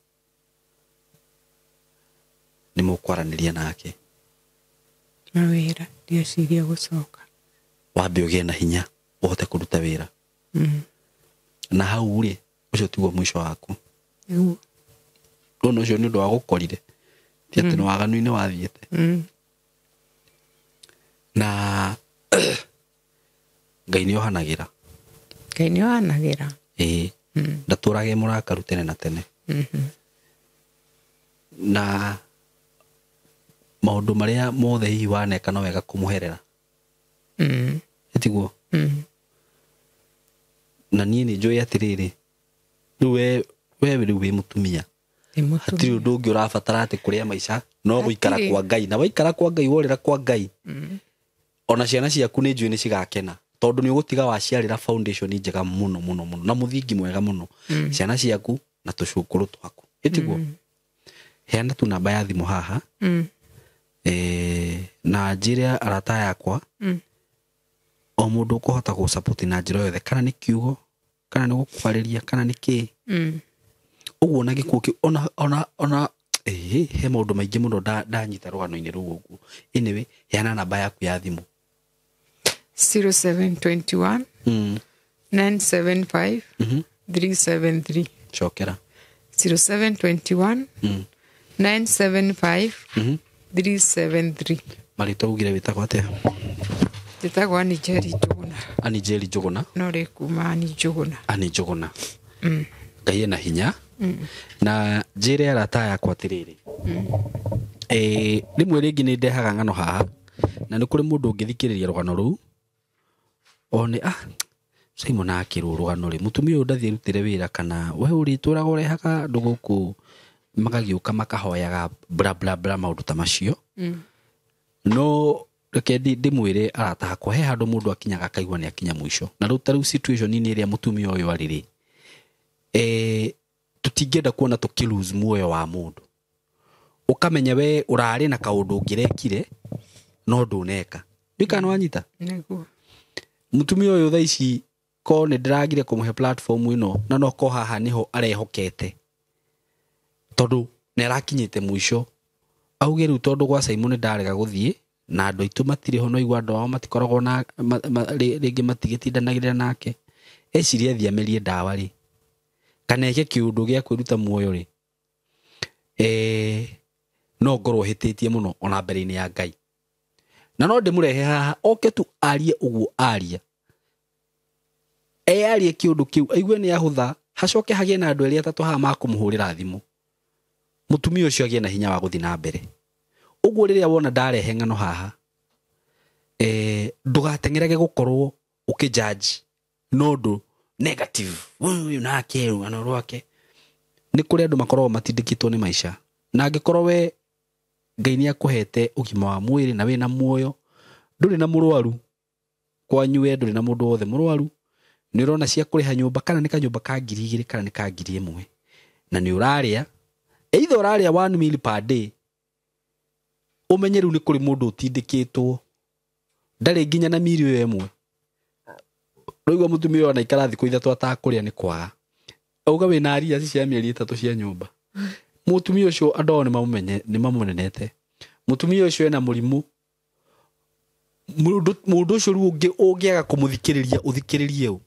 nĩ mũkwaranĩria nake. Mawĩra ndieciria gũcoka. Wambe ũgĩe na hinya ũhote kũruta wĩra. Na hau rĩ, ũcio tiguo mũico waku. Ũno ũcio nĩ ũndũ wa gũkorire, ti atĩ nĩ waganu-inĩ wathiĩte. Na Ngai nĩ ohanagĩra. Ngai nĩ ohanagĩra. Ndatũrage mũrakaru tene na tene. Na maũndũ marĩa mothe hihi waneka no wega kũmũherera. Tiguo. Na niĩ nĩ njũĩ atĩrĩrĩ, rĩu we rĩu wĩ mũtumia. Hatirĩ ũndũ ũngĩ ũrabatara atĩ kũrĩa maica no gũikara kwa Ngai. Na waikara kwa Ngai, worĩra kwa Ngai, ona ciana ciaku nĩ njũĩ nĩ cigakena. Tondũ nĩ ũgũtiga waciarĩra foundation njega mũno mũno mũno, na mũthingi mwega mũno ciana ciaku na tũcũkũrũ twaku. Tiguo. Heana tu namba ya thimũ haha. Na njĩra arata yakwa, o mũndũ ũkũhota gũ-support na njĩra yothe, kana nĩ kiugo, kana nĩ gũkwarĩria, kana nĩ kĩ. Ũguo na gĩkuũ kĩu, ona he maũndũ maingĩ mũno ndanyita rũgano-inĩ rũu ũguo. Anyway, heana namba yaku ya thimũ. 0721 975 373. Cokera. 0721 975 373. Marĩtwa ugire wĩtagwo atĩa? Njĩtagwo Annie Njeri Njũgũna. Annie Njeri Njũgũna. No rĩ kuma Annie Njũgũna. Annie Njũgũna. Ngai ena hinya. Na njĩre arata yakwa atĩrĩrĩ, rĩmwe rĩngĩ nĩ ndehaga ng'ano haha, na nĩ kũrĩ mũndũ ũngĩthikĩrĩria rũgano rũu one Simon akĩrwo rũgano rĩ, mũtumia ũyũ ndathiĩ rutĩre wĩra, kana we ũrĩtũraga ũrehaga andũ gũkũ magagĩũka makahoyaga bla bla bla, maũndũ ta macio. No reke ndĩmwĩre arata hakwa, he handũ mũndũ akinyaga akaigua nĩ akinya mũico. Na rĩu ta rĩu situation-inĩ ĩrĩa mũtumia ũyũ arĩ rĩ, tũtingĩenda kuona tũkĩ-lose muoyo wa mũndũ. Ũkamenya we ũrarĩ na kaũndũ ũngĩrekire no ndũneka. Ndikana wanyita? Nĩguo. Mũtumia ũyũ thaa ici ko nĩ ndĩragire kũmũhe platform ĩno, na no ko haha niho arehokete. Tondũ nĩ arakinyĩte mũico. Auge rĩu tondũ gwa Simon ndarega gũthiĩ, na andũ aitũ matirĩ ho, no igua andũ ao matikoragwo na rĩngĩ matigĩtindanagĩrĩra nake. Eciria athiĩ amerie ndawa rĩ, kana eke kĩũndũ gĩa kwĩruta muoyo rĩ, no ngorwo hĩtĩtie mũno ona mbere-inĩ ya Ngai. Na no ndĩmũrehe haha oke tu arie ũguo aria. Arie kĩũndũ kĩu, aigue nĩ ahũtha, hacoke hagĩe na andũ erĩ atatũ haha makũmũhũrĩra thimũ. Mũtumia ũcio agĩe na hinya wa gũthiĩ na mbere. Ũguo rĩrĩa wona ndarehe ng'ano haha, ndũgateng'erage gũkorwo ũkĩjudge no ũndũ negative. Ũyũ nake rũgano rwake. Nĩ kũrĩ andũ makoragwo matindĩkĩtwo nĩ maica. Na angĩkorwo we Ngai nĩ akũhete ũgima wa mwĩrĩ na wĩna muoyo, ndũrĩ na mũrwaru kwanyu, we ndũrĩ na mũndũ wothe mũrwaru, nĩ ũrona cia kũrĩha nyũmba, kana nĩ kanyũmba ka 2,000 kana nĩ ka 1,000, na nĩ ũrarĩa, either ũrarĩa 1 meal per day, ũmenye rĩu nĩ kũrĩ mũndũ ũtindĩkĩtwo ndarĩ nginya na miri ĩyo ĩmwe. Rĩu mũtumia ũyũ anaikara thikũ 3 atakũrĩa nĩ kwaga. Auga wĩna aria cia mĩeri 3 cia nyũmba. Mũtumia ũcio andũ nĩ mamũmenete. Mũtumia ũcio ena mũrimũ. Mũndũ ũcio rĩu ũngĩaga kũmũthikĩrĩria, ũthikĩrĩrie ũ.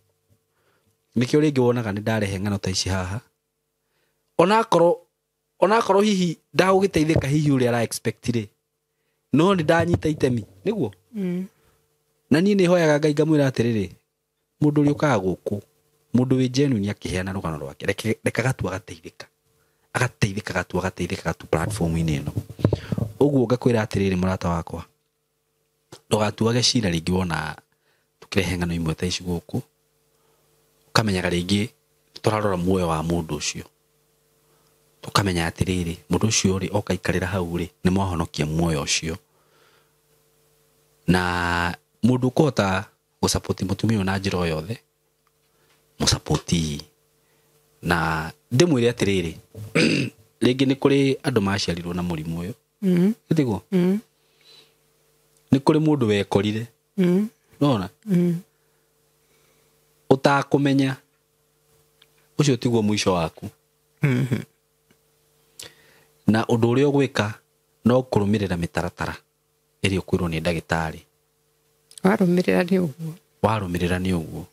Nĩkĩo rĩngĩ wonaga nĩ ndarehe ng'ano ta ici haha. Onakorwo hihi ndagũgĩteithĩka hihi ũrĩa ara expect rĩ, no nĩ ndanyita itemi, nĩguo? na niĩ nĩ hoyaga Ngai ngamwĩra atĩrĩrĩ, mũndũ ũrĩa ũkaga gũkũ, mũndũ wĩ genuine akĩheana rũgano rwake, reka gatu agateithĩka gatu platform-inĩ ĩno. Ũguo ngakwĩra atĩrĩrĩ mũrata wakwa, ndũgatuage cira rĩngĩ wona tũkĩrehe ng'ano imwe ta ici gũkũ, ũkamenyaga rĩngĩ tũrarora muoyo wa mũndũ ũcio, tũkamenya atĩrĩrĩ mũndũ ũcio rĩ oka ikarĩra hau rĩ nĩ mwahonokia muoyo ũcio. Na mũndũ ũkũhota gũsupport mũtumia na njĩra o yothe, mũsupport. Na ndĩmwĩre atĩrĩrĩ, rĩngĩ nĩ kũrĩ andũ maciarirwo na mũrimũ ũyũ, gĩtiguo nĩ kũrĩ mũndũ wekorire, nona ũtakũmenya ũcio tiguo mũico waku. Na ũndũ ũrĩa ũgwĩka no kũrũmĩrĩra mĩtaratara ĩrĩa ũkwĩrwo nĩ ndagĩtarĩ. Warũmĩrĩra nĩ ũguo.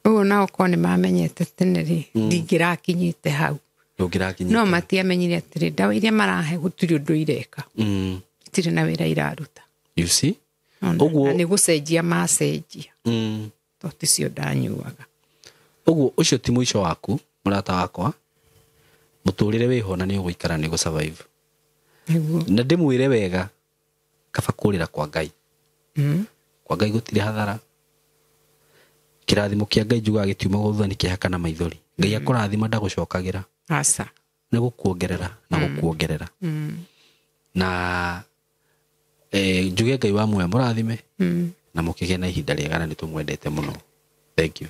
Ũguo nao korwo nĩ mamenyete tene rĩ, ndingĩrakinyĩte hau. No matiamenyire atĩrĩ ndawa iria marahe gũtirĩ ũndũ ireka, itirĩ na wĩra iraruta. You see? Ũguo nĩ gũcenjia macenjia, to ticio ndanyuaga. Ũguo ũcio ti mũico waku mũrata wakwa, mũtũrĩre wĩho na nĩ ũgũikara nĩ gũsurvive. Na ndĩmwĩre wega kaba kũrĩra kwa Ngai. Kwa Ngai gũtirĩ hathara. Kĩrathimo kĩa Ngai njugaga gĩtiuma gũthani kĩhaka na maithori. Ngai akũrathima ndagũcokagĩra. Aca. Nĩ gũkuongerera na gũkuongerera. Na njuge Ngai wa muoyo mũrathime na mũkĩgĩa na ihinda rĩega na nĩ tũmwendete mũno. Thank you.